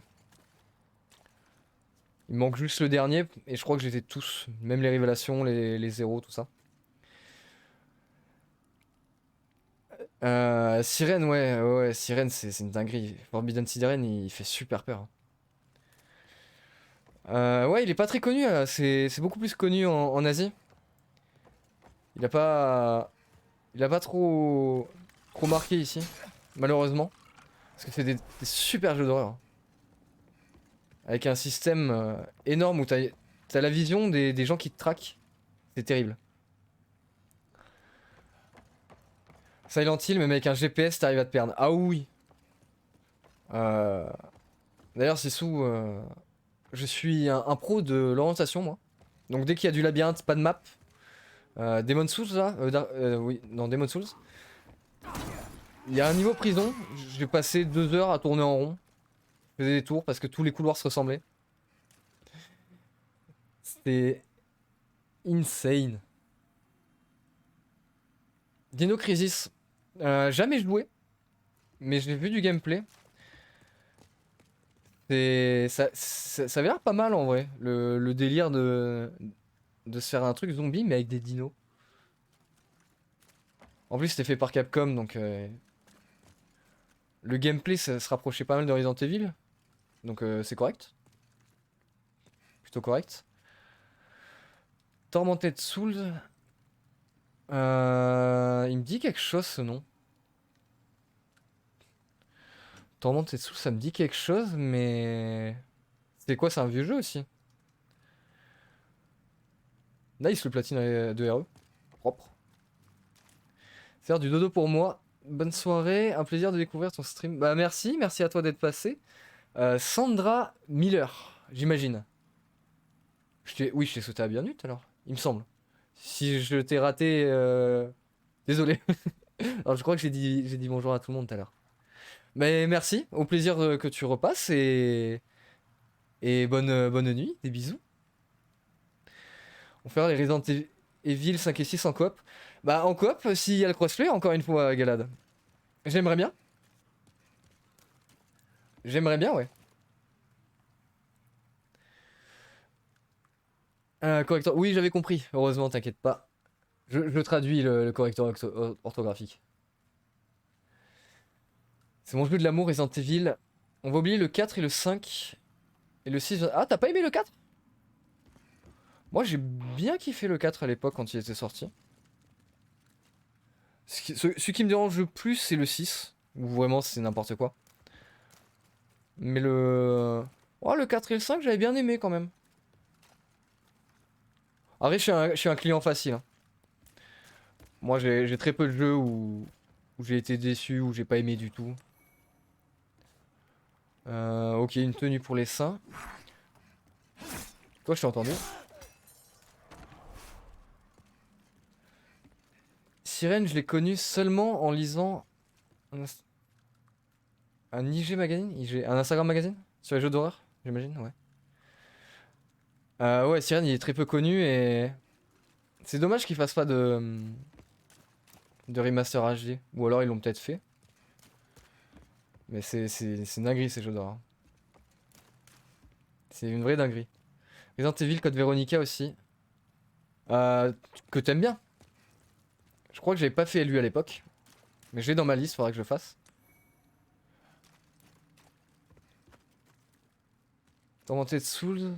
Il me manque juste le dernier, et je crois que j'étais tous, même les révélations, les zéros, tout ça. Sirène, ouais, Sirène, c'est une dinguerie. Forbidden Siren, il fait super peur. Ouais, il est pas très connu, c'est beaucoup plus connu en Asie. Il a pas, il a pas trop marqué ici, malheureusement. Parce que c'est des super jeux d'horreur. Avec un système énorme où t'as la vision des gens qui te traquent. C'est terrible. Silent Hill, même avec un GPS, t'arrives à te perdre. Ah oui. D'ailleurs, c'est sous. Je suis un pro de l'orientation, moi. Donc dès qu'il y a du labyrinthe, pas de map. Demon Souls, là oui, non, Demon Souls. Il y a un niveau prison. J'ai passé 2 heures à tourner en rond. Je faisais des tours parce que tous les couloirs se ressemblaient. C'était insane. Dino Crisis. Jamais joué. Mais j'ai vu du gameplay. Ça avait l'air pas mal en vrai. Le délire de se faire un truc zombie mais avec des dinos. En plus c'était fait par Capcom donc le gameplay ça se rapprochait pas mal de Resident Evil. Donc c'est correct. Plutôt correct. Tormented Souls. Il me dit quelque chose ce nom. Tormented Souls ça me dit quelque chose mais... C'est quoi, c'est un vieux jeu aussi. Nice le platine de RE. Propre. C'est du dodo pour moi. Bonne soirée, un plaisir de découvrir ton stream. Bah merci à toi d'être passé. Sandra Miller, j'imagine. Oui, je t'ai sauté à bienvenue tout à l'heure, il me semble. Si je t'ai raté, désolé. Alors je crois que j'ai dit bonjour à tout le monde tout à l'heure. Mais merci, au plaisir que tu repasses et bonne nuit, des bisous. On fera les Resident Evil 5 et 6 en coop. Bah en coop, s'il y a le crossplay, encore une fois, Galad. J'aimerais bien. J'aimerais bien, ouais. Correcteur. Oui, j'avais compris. Heureusement, t'inquiète pas. Je traduis le correcteur orthographique. C'est mon jeu de l'amour, Resident Evil. On va oublier le 4 et le 5. Et le 6. Ah, t'as pas aimé le 4? Moi, j'ai bien kiffé le 4 à l'époque quand il était sorti. Ce qui me dérange le plus, c'est le 6. Où vraiment, c'est n'importe quoi. Mais le... Oh, le 4 et le 5, j'avais bien aimé quand même. Après, je suis un client facile. Hein. Moi, j'ai très peu de jeux où j'ai été déçu, où j'ai pas aimé du tout. Ok, une tenue pour les seins. Toi, je t'ai entendu. Sirène, je l'ai connu seulement en lisant un IG Magazine, un Instagram Magazine sur les jeux d'horreur, j'imagine, ouais. Ouais, Sirène, il est très peu connu et c'est dommage qu'il fasse pas de remaster HD, ou alors ils l'ont peut-être fait. Mais c'est dinguerie ces jeux d'horreur. C'est une vraie dinguerie. Resident Evil Code Veronica aussi. Que t'aimes bien. Je crois que j'avais pas fait lui à l'époque. Mais j'ai dans ma liste, faudra que je le fasse. Tormented Souls.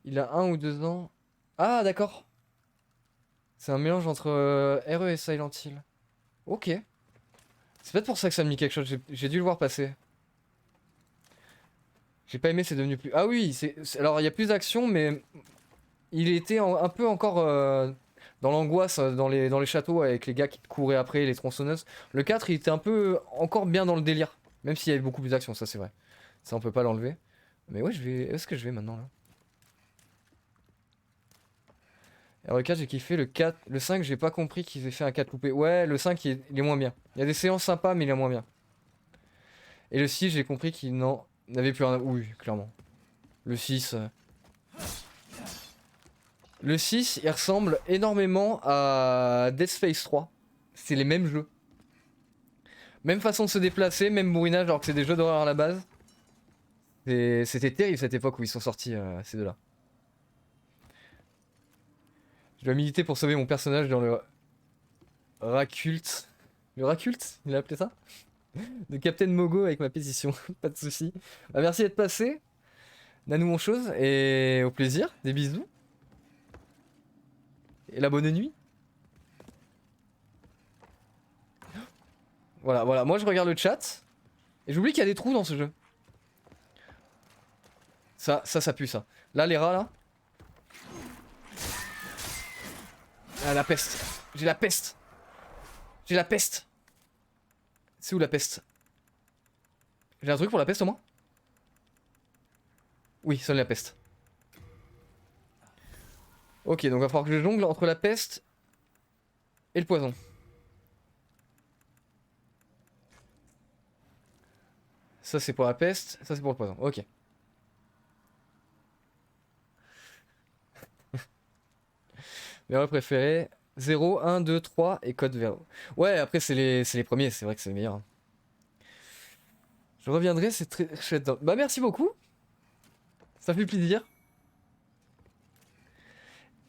Il a 1 ou 2 ans. Ah d'accord. C'est un mélange entre RE et Silent Hill. Ok. C'est peut-être pour ça que ça me dit quelque chose, j'ai dû le voir passer. J'ai pas aimé, c'est devenu plus... Ah oui, alors il y a plus d'action, mais... il était un peu encore dans l'angoisse dans les châteaux avec les gars qui te couraient après, les tronçonneuses. Le 4, il était un peu encore bien dans le délire. Même s'il y avait beaucoup plus d'action, ça c'est vrai. Ça on peut pas l'enlever. Mais ouais, je vais. Où est-ce que je vais maintenant là? RE4, j'ai kiffé. Le 4, le 5, j'ai pas compris qu'ils aient fait un 4 loupé. Ouais, le 5, il est moins bien. Il y a des séances sympas, mais il est moins bien. Et le 6, j'ai compris qu'il n'en avait plus rien. Oui, clairement. Le 6. Le 6, il ressemble énormément à Dead Space 3. C'est les mêmes jeux. Même façon de se déplacer, même bourrinage, alors que c'est des jeux d'horreur à la base. C'était terrible cette époque où ils sont sortis, ces deux-là. Je dois militer pour sauver mon personnage dans le Raculte. Le Raculte, il a appelé ça? De Captain Mogo avec ma pétition. Pas de soucis. Bah, merci d'être passé. Nanou mon chose. Et au plaisir. Des bisous. Et la bonne nuit. Voilà, voilà. Moi je regarde le chat. Et j'oublie qu'il y a des trous dans ce jeu. Ça pue ça. Là, les rats là. Ah, la peste. J'ai la peste. J'ai la peste. C'est où la peste? J'ai un truc pour la peste au moins? Oui, seule la peste. Ok, donc il va falloir que je jongle entre la peste et le poison. Ça c'est pour la peste, ça c'est pour le poison. Ok. Verrou préféré 0, 1, 2, 3 et code verrou. Ouais, après c'est les premiers, c'est vrai que c'est les meilleurs. Je reviendrai, c'est très chouette. Bah merci beaucoup. Ça fait plaisir.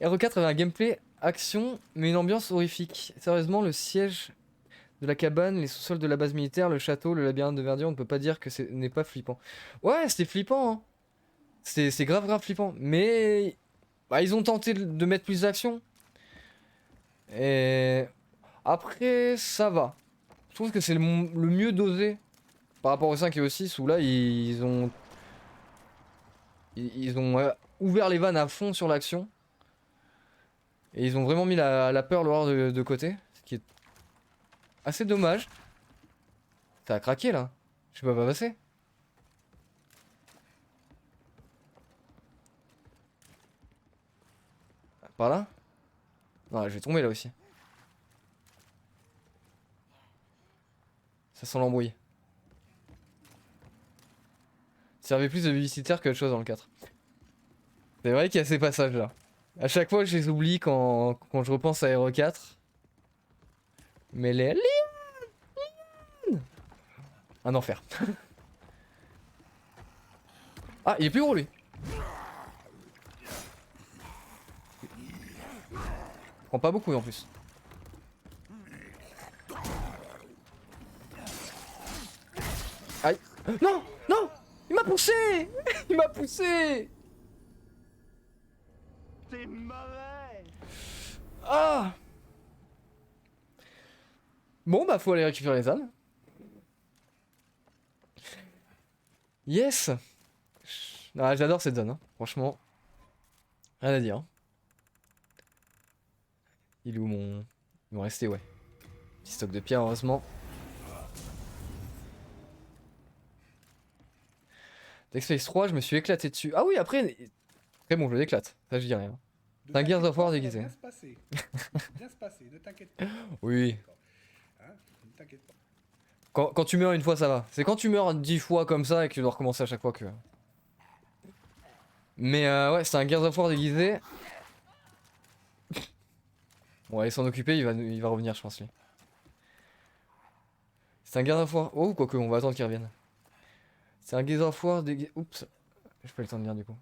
RE4 avait un gameplay action, mais une ambiance horrifique. Sérieusement, le siège de la cabane, les sous-sols de la base militaire, le château, le labyrinthe de verdure, on ne peut pas dire que ce n'est pas flippant. Ouais, c'était flippant, hein. C'est grave grave flippant. Mais bah, ils ont tenté de mettre plus d'action. Et après, ça va. Je trouve que c'est le mieux dosé par rapport au 5 et au 6 où là ils ont ouvert les vannes à fond sur l'action. Et ils ont vraiment mis la peur, l'horreur de côté. Ce qui est assez dommage. Ça a craqué là. Je sais pas passer. Par là? Non, je vais tomber là aussi. Ça sent l'embrouille. Servait plus de babysitter que autre chose dans le 4. C'est vrai qu'il y a ces passages là. À chaque fois je les oublie quand je repense à RE4. Mais les... Un enfer. Ah, il est plus gros lui. Il prend pas beaucoup en plus. Aïe. Non, non, il m'a poussé. Il m'a poussé. C'est mauvais. Ah. Bon bah faut aller récupérer les âmes. Yes. Ah, j'adore cette zone, hein. Franchement. Rien à dire. Hein. Il est où mon... Ils vont rester, ouais. Petit stock de pierre, heureusement. Dead Space 3, je me suis éclaté dessus. Ah oui, après... Très bon, je l'éclate. Ça, je dis rien. C'est un Gears of War déguisé. Bien se passer. Bien se passer, ne t'inquiète pas. Oui. Hein, ne t'inquiète pas. Quand tu meurs une fois, ça va. C'est quand tu meurs 10 fois comme ça et que tu dois recommencer à chaque fois que... Mais ouais, c'est un Gears of War déguisé. Bon, allez s'en occuper, il va revenir, je pense, lui. C'est un Gears of War... Oh, quoique, on va attendre qu'il revienne. C'est un Gears of War déguisé... Oups. J'ai pas eu le temps de lire, du coup.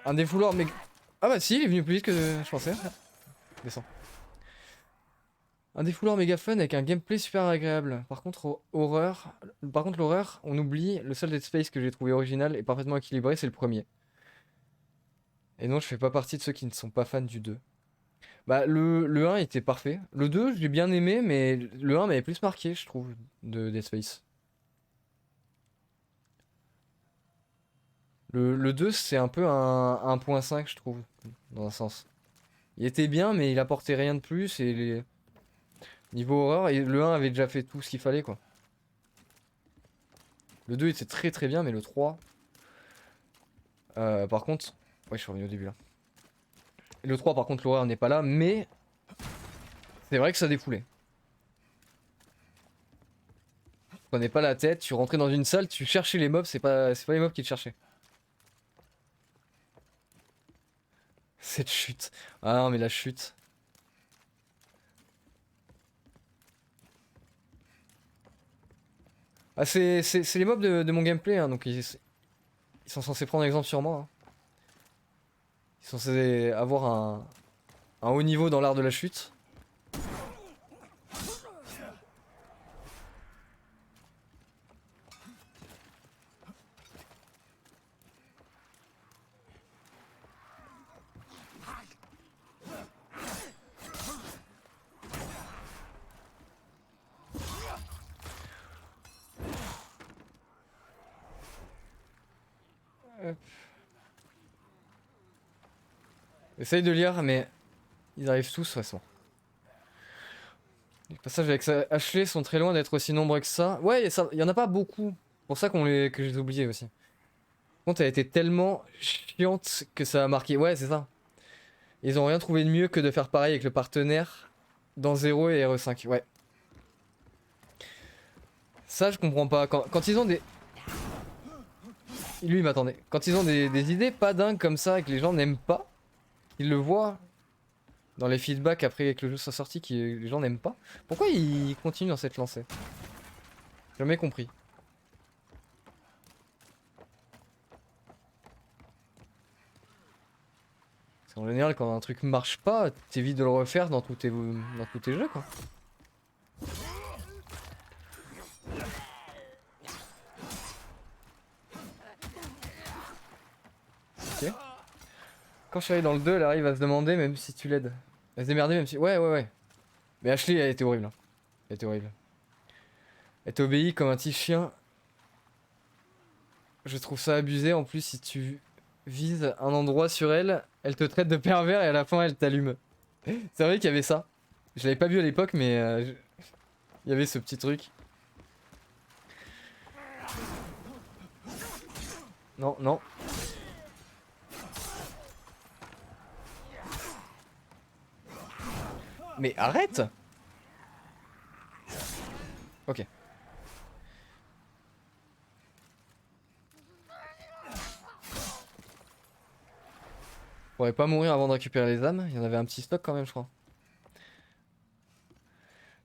Un défouloir, mais... Ah bah si, il est venu plus vite que je pensais. Descends. Un défouloir méga fun avec un gameplay super agréable. Par contre, l'horreur, on oublie, le seul Dead Space que j'ai trouvé original et parfaitement équilibré, c'est le premier. Et non, je fais pas partie de ceux qui ne sont pas fans du 2. Bah, le 1 était parfait. Le 2, je l'ai bien aimé, mais le 1 m'avait plus marqué, je trouve, de Dead Space. Le 2, c'est un peu un 1.5, je trouve, dans un sens. Il était bien, mais il apportait rien de plus, et niveau horreur, et le 1 avait déjà fait tout ce qu'il fallait, quoi. Le 2 était très très bien, mais le 3... par contre... Ouais, je suis revenu au début, là. Et le 3, par contre, l'horreur n'est pas là, mais... C'est vrai que ça défoulait. Tu prenais pas la tête, tu rentrais dans une salle, tu cherchais les mobs, c'est pas les mobs qui te cherchaient. Cette chute. Ah non, mais la chute. Ah, c'est les mobs de mon gameplay, hein, donc ils sont censés prendre exemple sur moi. Hein. Ils sont censés avoir un haut niveau dans l'art de la chute. Essaye de lire, mais ils arrivent tous de toute façon. Les passages avec Ashley sont très loin d'être aussi nombreux que ça. Ouais, y en a pas beaucoup. C'est pour ça que je les ai oubliés aussi. Par contre, elle a été tellement chiante que ça a marqué. Ouais, c'est ça. Ils ont rien trouvé de mieux que de faire pareil avec le partenaire dans 0 et RE5. Ouais. Ça, je comprends pas. Quand ils ont des... Lui, il m'attendait. Quand ils ont des idées pas dingues comme ça et que les gens n'aiment pas, ils le voient dans les feedbacks après que le jeu soit sorti, que les gens n'aiment pas. Pourquoi ils continuent dans cette lancée? Jamais compris. En général, quand un truc marche pas, t'évites de le refaire dans tous tes jeux, quoi. Ok. Quand je suis allé dans le 2, elle arrive à se demander même si tu l'aides. Elle se démerdait même si... Ouais. Mais Ashley, elle était horrible. Hein. Elle était horrible. Elle t'obéit comme un petit chien. Je trouve ça abusé. En plus, si tu vises un endroit sur elle, elle te traite de pervers et à la fin, elle t'allume. C'est vrai qu'il y avait ça. Je l'avais pas vu à l'époque, mais il y avait ce petit truc. Non. Mais arrête! Ok. On pourrait pas mourir avant de récupérer les âmes. Il y en avait un petit stock quand même, je crois.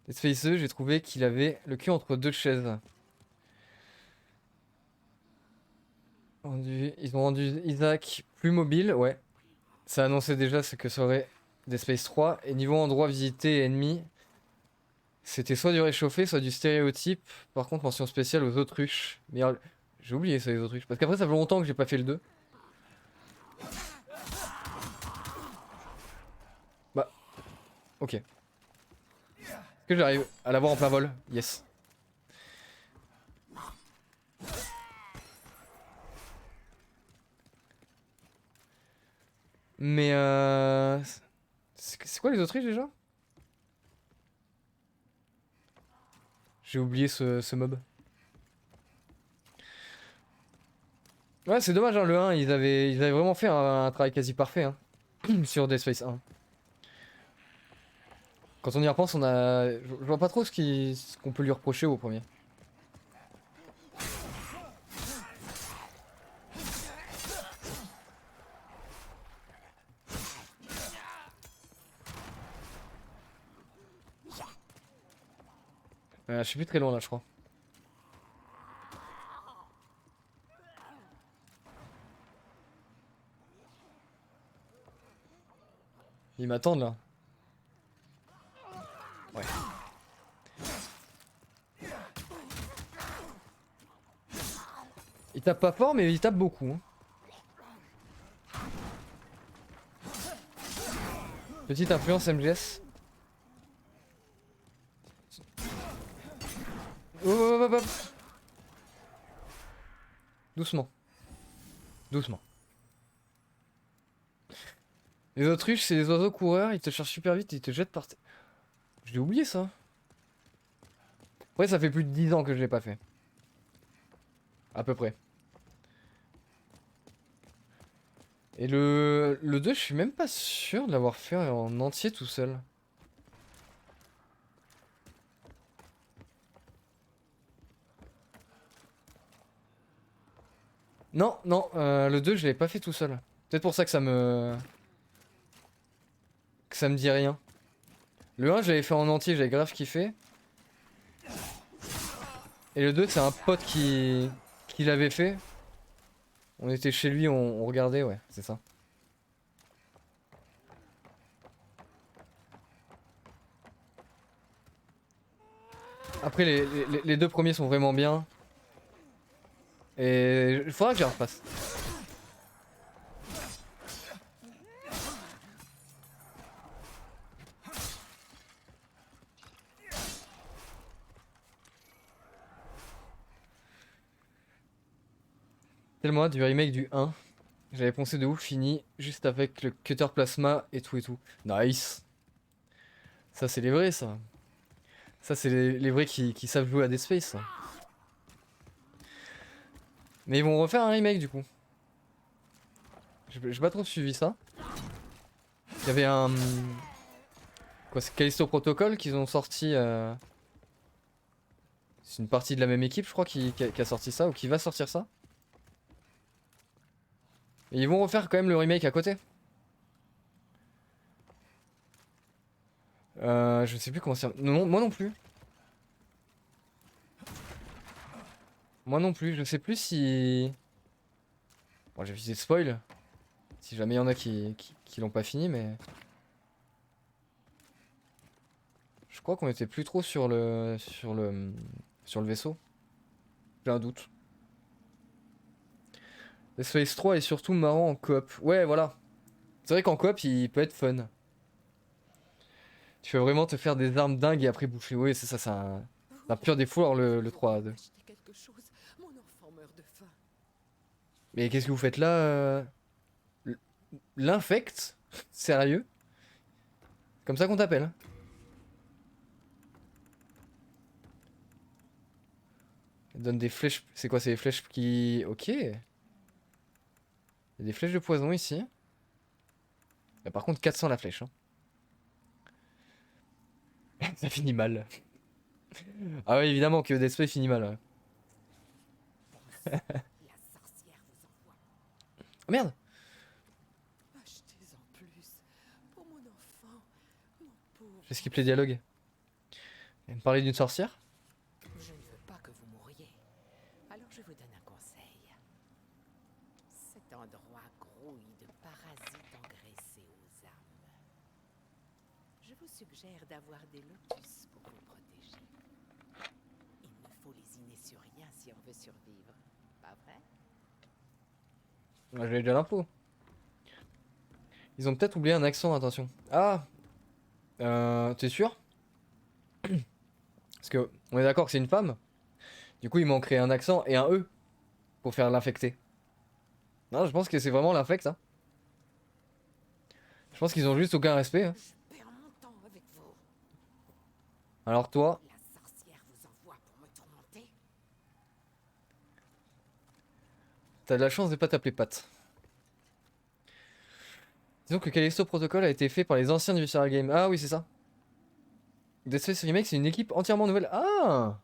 Dead Space 2, j'ai trouvé qu'il avait le cul entre deux chaises. Ils ont rendu Isaac plus mobile, ouais. Ça annonçait déjà ce que serait Dead Space 3. Et niveau endroit visité et ennemis, c'était soit du réchauffé, soit du stéréotype. Par contre, mention spéciale aux autruches. Mais j'ai oublié ça, les autruches. Parce qu'après, ça fait longtemps que j'ai pas fait le 2. Bah, ok. Est-ce que j'arrive à l'avoir en plein vol? Yes. Mais c'est quoi les autruches déjà? J'ai oublié ce mob. Ouais, c'est dommage, hein, le 1, ils avaient vraiment fait un travail quasi parfait hein, sur Dead Space 1. Quand on y repense, je vois pas trop ce qu'on peut lui reprocher au premier. Je suis plus très loin là, je crois. Ils m'attendent là. Ouais. Ils tapent pas fort, mais ils tapent beaucoup. Hein. Petite influence MGS. Hop. Doucement. Doucement. Les autruches, c'est des oiseaux coureurs, ils te cherchent super vite et ils te jettent par terre. J'ai oublié ça. Après, ça fait plus de 10 ans que je l'ai pas fait. À peu près. Et le 2, je suis même pas sûr de l'avoir fait en entier tout seul. Non, non, le 2, je l'avais pas fait tout seul. Peut-être pour ça que ça me... que ça me dit rien. Le 1, je l'avais fait en entier, j'avais grave kiffé. Et le 2, c'est un pote qui l'avait fait. On était chez lui, on regardait, ouais, c'est ça. Après, les deux premiers sont vraiment bien. Et il faudra que j'y repasse. Tellement hâte du remake du 1. J'avais poncé de ouf, fini, juste avec le cutter plasma et tout et tout. Nice. Ça, c'est les vrais, ça. Ça, c'est les vrais qui savent jouer à Dead Space, ça. Mais ils vont refaire un remake, du coup. J'ai pas trop suivi ça. Il y avait un... Quoi, c'est Callisto Protocol qu'ils ont sorti... C'est une partie de la même équipe, je crois, qui a sorti ça, ou qui va sortir ça. Et ils vont refaire quand même le remake à côté. Je sais plus comment c'est... Non, moi non plus. Moi non plus, je sais plus si... Bon, j'ai visé de spoil. Si jamais il y en a qui l'ont pas fini, mais... Je crois qu'on était plus trop sur le vaisseau. J'ai un doute. Dead Space 3 est surtout marrant en coop. Ouais, voilà. C'est vrai qu'en coop, il peut être fun. Tu peux vraiment te faire des armes dingues et après bouffer. Oui, c'est ça, c'est un pur défaut alors le 3 à 2. Quelque chose. Mon enfant meurt de faim. Mais qu'est-ce que vous faites là L'infect? Sérieux? Comme ça qu'on t'appelle? Il donne des flèches. C'est quoi, c'est des flèches qui... Ok. Il y a des flèches de poison ici. Bah, par contre, 400 la flèche. Hein. Ça finit mal. Ah oui, évidemment que Dead Space finit mal. Ouais. La sorcière vous envoie. Oh merde! Achetez-en plus. Pour mon enfant. Mon pauvre. J'ai skippé les dialogues. Elle me parlait d'une sorcière? Je ne veux pas que vous mouriez. Alors je vous donne un conseil. Cet endroit grouille de parasites engraissés aux âmes. Je vous suggère d'avoir des lotus pour vous protéger. Il ne faut lésiner sur rien si on veut survivre. Pas vrai? Ouais, j'avais déjà l'info. Ils ont peut-être oublié un accent, attention. Ah! T'es sûr? Parce que on est d'accord que c'est une femme. Du coup, il manquerait un accent et un E pour faire l'infecté. Non, je pense que c'est vraiment l'infect, hein. Je pense qu'ils ont juste aucun respect. Hein. Je perds mon temps avec vous. Alors toi, La sorcière vous envoie pour me tourmenter. t'as de la chance de pas t'appeler Pat. Disons que Callisto Protocol a été fait par les anciens du Visceral Game. Ah oui, c'est ça. Dead Space Remake, c'est une équipe entièrement nouvelle. Ah!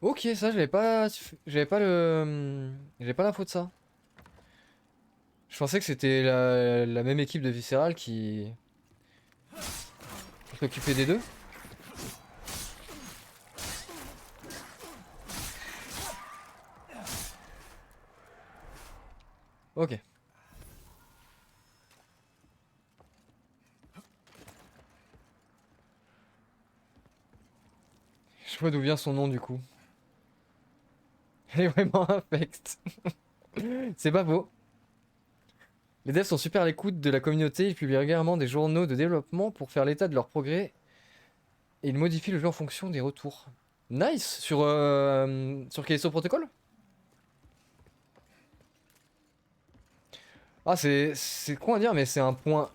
Ok, ça, j'avais pas le... J'avais pas l'info de ça. Je pensais que c'était la même équipe de Visceral qui s'occupait des deux. Ok. Je vois d'où vient son nom du coup. Elle est vraiment infecte. C'est pas faux. Les devs sont super à l'écoute de la communauté, ils publient régulièrement des journaux de développement pour faire l'état de leur progrès et ils modifient le jeu en fonction des retours. Nice! Sur Callisto Protocol? Ah, c'est con à dire, mais c'est un point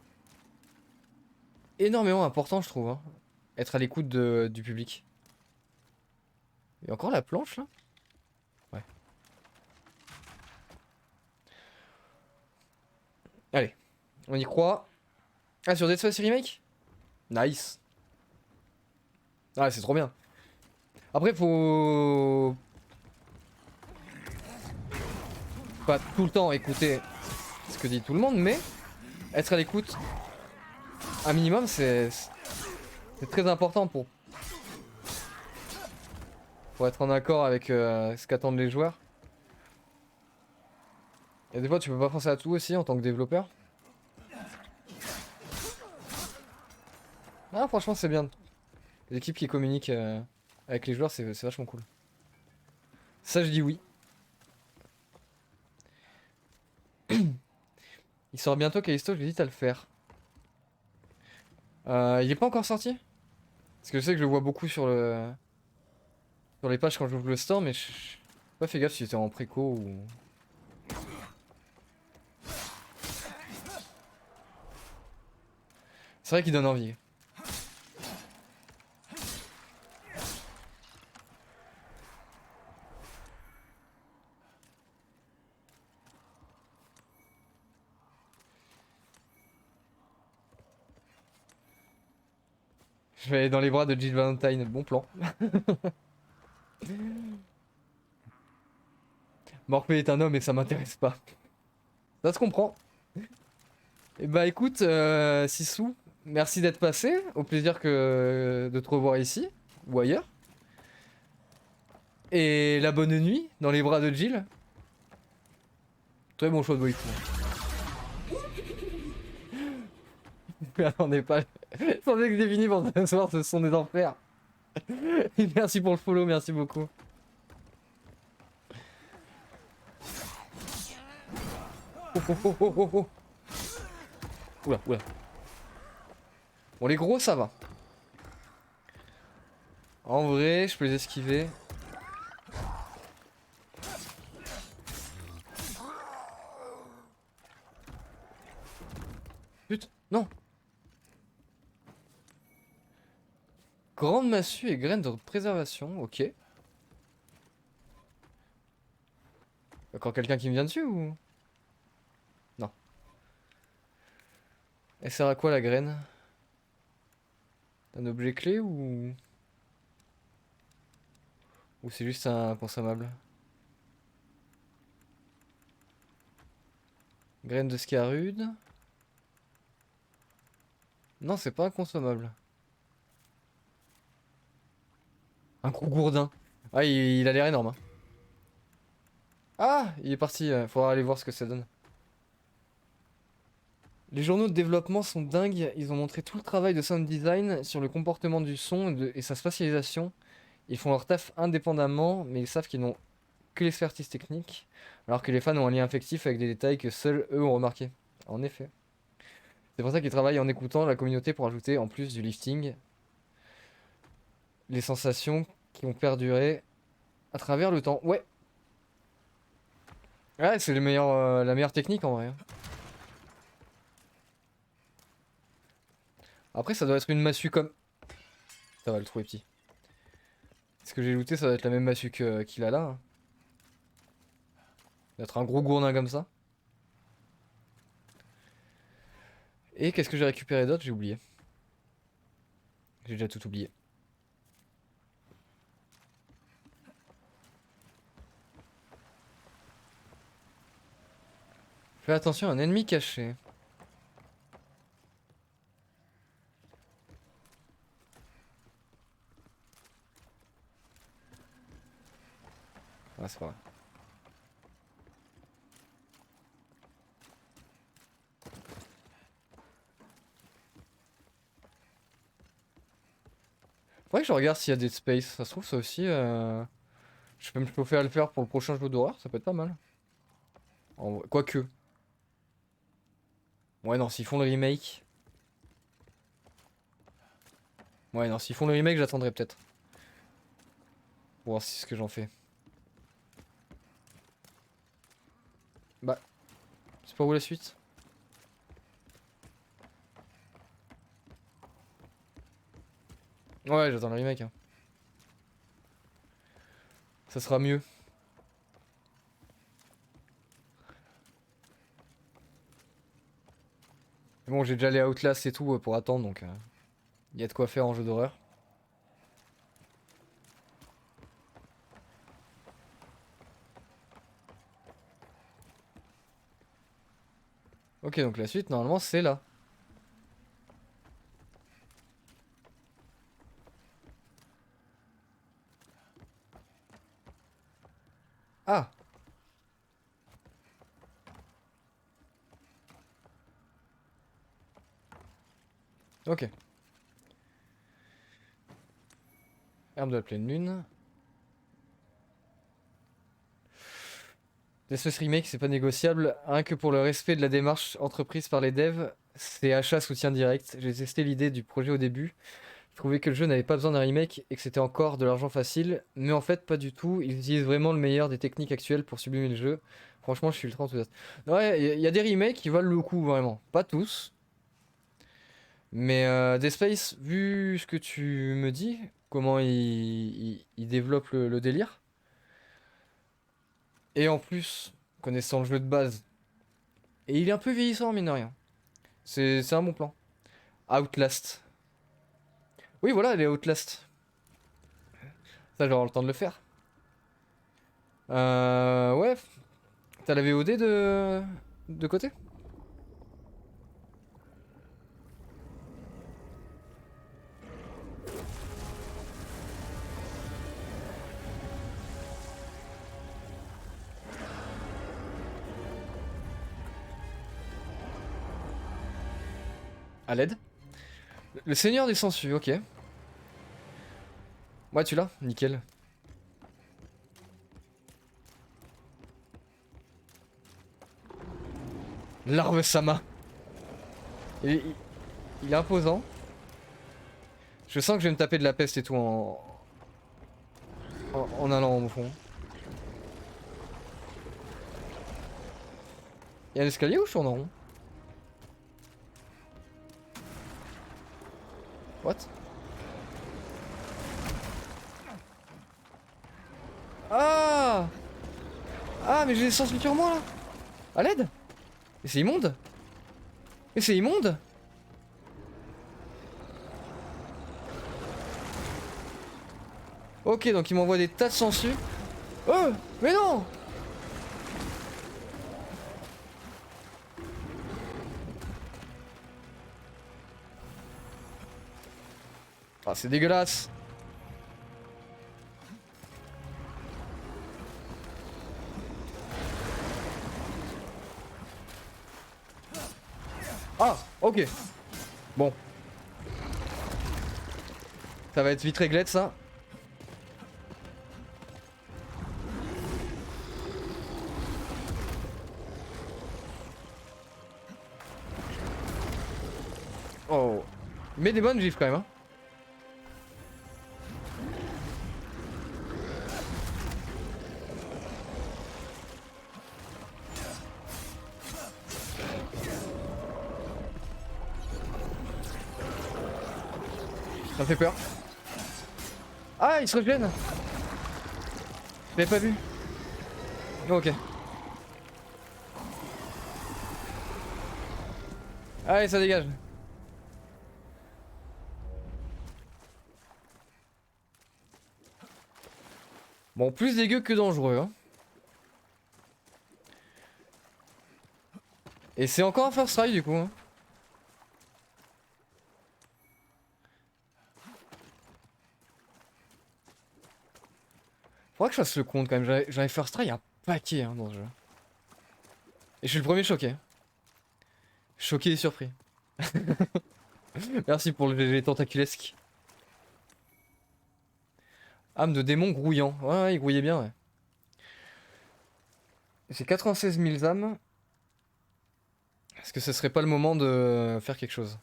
énormément important, je trouve, hein. Être à l'écoute du public. Et encore la planche, là? Ouais. Allez, on y croit. Ah, sur Dead Space Remake? Nice. Ah, c'est trop bien. Après, faut pas tout le temps écouter ce que dit tout le monde, mais être à l'écoute, un minimum, c'est très important pour être en accord avec ce qu'attendent les joueurs. Et des fois, tu peux pas penser à tout aussi en tant que développeur. Ah, franchement, c'est bien. Les équipes qui communiquent avec les joueurs, c'est vachement cool. Ça, je dis oui. Il sort bientôt, Callisto, j'hésite à le faire. Il est pas encore sorti? Parce que je sais que je le vois beaucoup sur les pages quand j'ouvre le store, mais je pas fait gaffe si c'était en préco ou... C'est vrai qu'il donne envie. Je vais aller dans les bras de Jill Valentine, bon plan. Morpé est un homme et ça m'intéresse pas. Ça se comprend. Et bah écoute, Sissou, merci d'être passé. Au plaisir de te revoir ici, ou ailleurs. Et la bonne nuit, dans les bras de Jill. Très bon choix de Waifu. Mais attendez pas. Je pensais que c'était fini pour ce soir, ce sont des enfers. Et merci pour le follow, merci beaucoup. Oh, oh, oh, oh, oh, oh. Oula, oula. Bon, les gros, ça va. En vrai, je peux les esquiver. Putain, non. Grande massue et graines de préservation, ok. Encore quelqu'un qui me vient dessus ou... Non. Elle sert à quoi la graine? Un objet clé ou... Ou c'est juste un consommable? Graine de scarude. Non, c'est pas un consommable. Un gros gourdin. Ah, il a l'air énorme, hein. Ah, il est parti. Faudra aller voir ce que ça donne. Les journaux de développement sont dingues. Ils ont montré tout le travail de sound design sur le comportement du son et sa spatialisation. Ils font leur taf indépendamment, mais ils savent qu'ils n'ont que l'expertise technique, alors que les fans ont un lien affectif avec des détails que seuls eux ont remarqués. En effet. C'est pour ça qu'ils travaillent en écoutant la communauté pour ajouter, en plus du lifting, les sensations qui ont perduré à travers le temps. Ouais. Ouais, c'est la meilleure technique en vrai, hein. Après, ça doit être une massue comme... Ça va, le trou est petit. Ce que j'ai looté, ça doit être la même massue qu'il a là, hein. Ça doit être un gros gourdin comme ça. Et qu'est-ce que j'ai récupéré d'autre? J'ai oublié. J'ai déjà tout oublié. Fais attention à un ennemi caché. Ah, c'est pas vrai. Faudrait que je regarde s'il y a Dead Space. Ça se trouve, ça aussi. Je peux me chauffer à le faire pour le prochain jeu d'horreur. Ça peut être pas mal. Quoique. Ouais, non, s'ils font le remake. Ouais, non, s'ils font le remake, j'attendrai peut-être. Pour voir si ce que j'en fais. Bah. C'est pas où la suite? Ouais, j'attends le remake. Hein. Ça sera mieux. Mais bon, j'ai déjà les Outlast et tout pour attendre, donc il y a de quoi faire en jeu d'horreur. Ok, donc la suite, normalement, c'est là. Ah! Ok. Herbe de la pleine lune. Death Space Remake, c'est pas négociable, rien que pour le respect de la démarche entreprise par les devs, c'est achat soutien direct. J'ai testé l'idée du projet au début, je trouvais que le jeu n'avait pas besoin d'un remake et que c'était encore de l'argent facile, mais en fait pas du tout, ils utilisent vraiment le meilleur des techniques actuelles pour sublimer le jeu. Franchement, je suis ultra enthousiaste. Ouais, il y a des remakes qui valent le coup vraiment, pas tous. Mais Dead Space, vu ce que tu me dis, comment il développe le délire, et en plus, connaissant le jeu de base, et il est un peu vieillissant, mine de rien. C'est un bon plan. Outlast. Oui, voilà, les Outlast. Ça, j'aurai le temps de le faire. Ouais. T'as la VOD de côté? À l'aide. Le Seigneur des Sangsues, ok. Ouais, tu l'as? Nickel. Larve Sama. Il est imposant. Je sens que je vais me taper de la peste et tout en allant au fond. Il y a un escalier ou je tourne en rond? What? Ah! Ah, mais j'ai des sangsues sur moi là! À l'aide! Mais c'est immonde! Mais c'est immonde! Ok, donc il m'envoie des tas de sangsues. Oh! Mais non! Ah, c'est dégueulasse! Ah, ok. Bon. Ça va être vite réglé ça. Oh. Mais des bonnes gifles quand même. Hein. Ça me fait peur. Ah, il se régène. Je l'avais pas vu. Oh, ok. Allez, ça dégage. Bon, plus dégueu que dangereux. Hein. Et c'est encore un first try du coup. Hein. Faudra que je fasse le compte quand même. J'en ai first try un paquet hein, dans ce jeu. Et je suis le premier choqué. Choqué et surpris. Merci pour le GG tentaculesque. Âme de démon grouillant. Ouais, il grouillait bien, ouais. J'ai 96 000 âmes. Est-ce que ce serait pas le moment de faire quelque chose?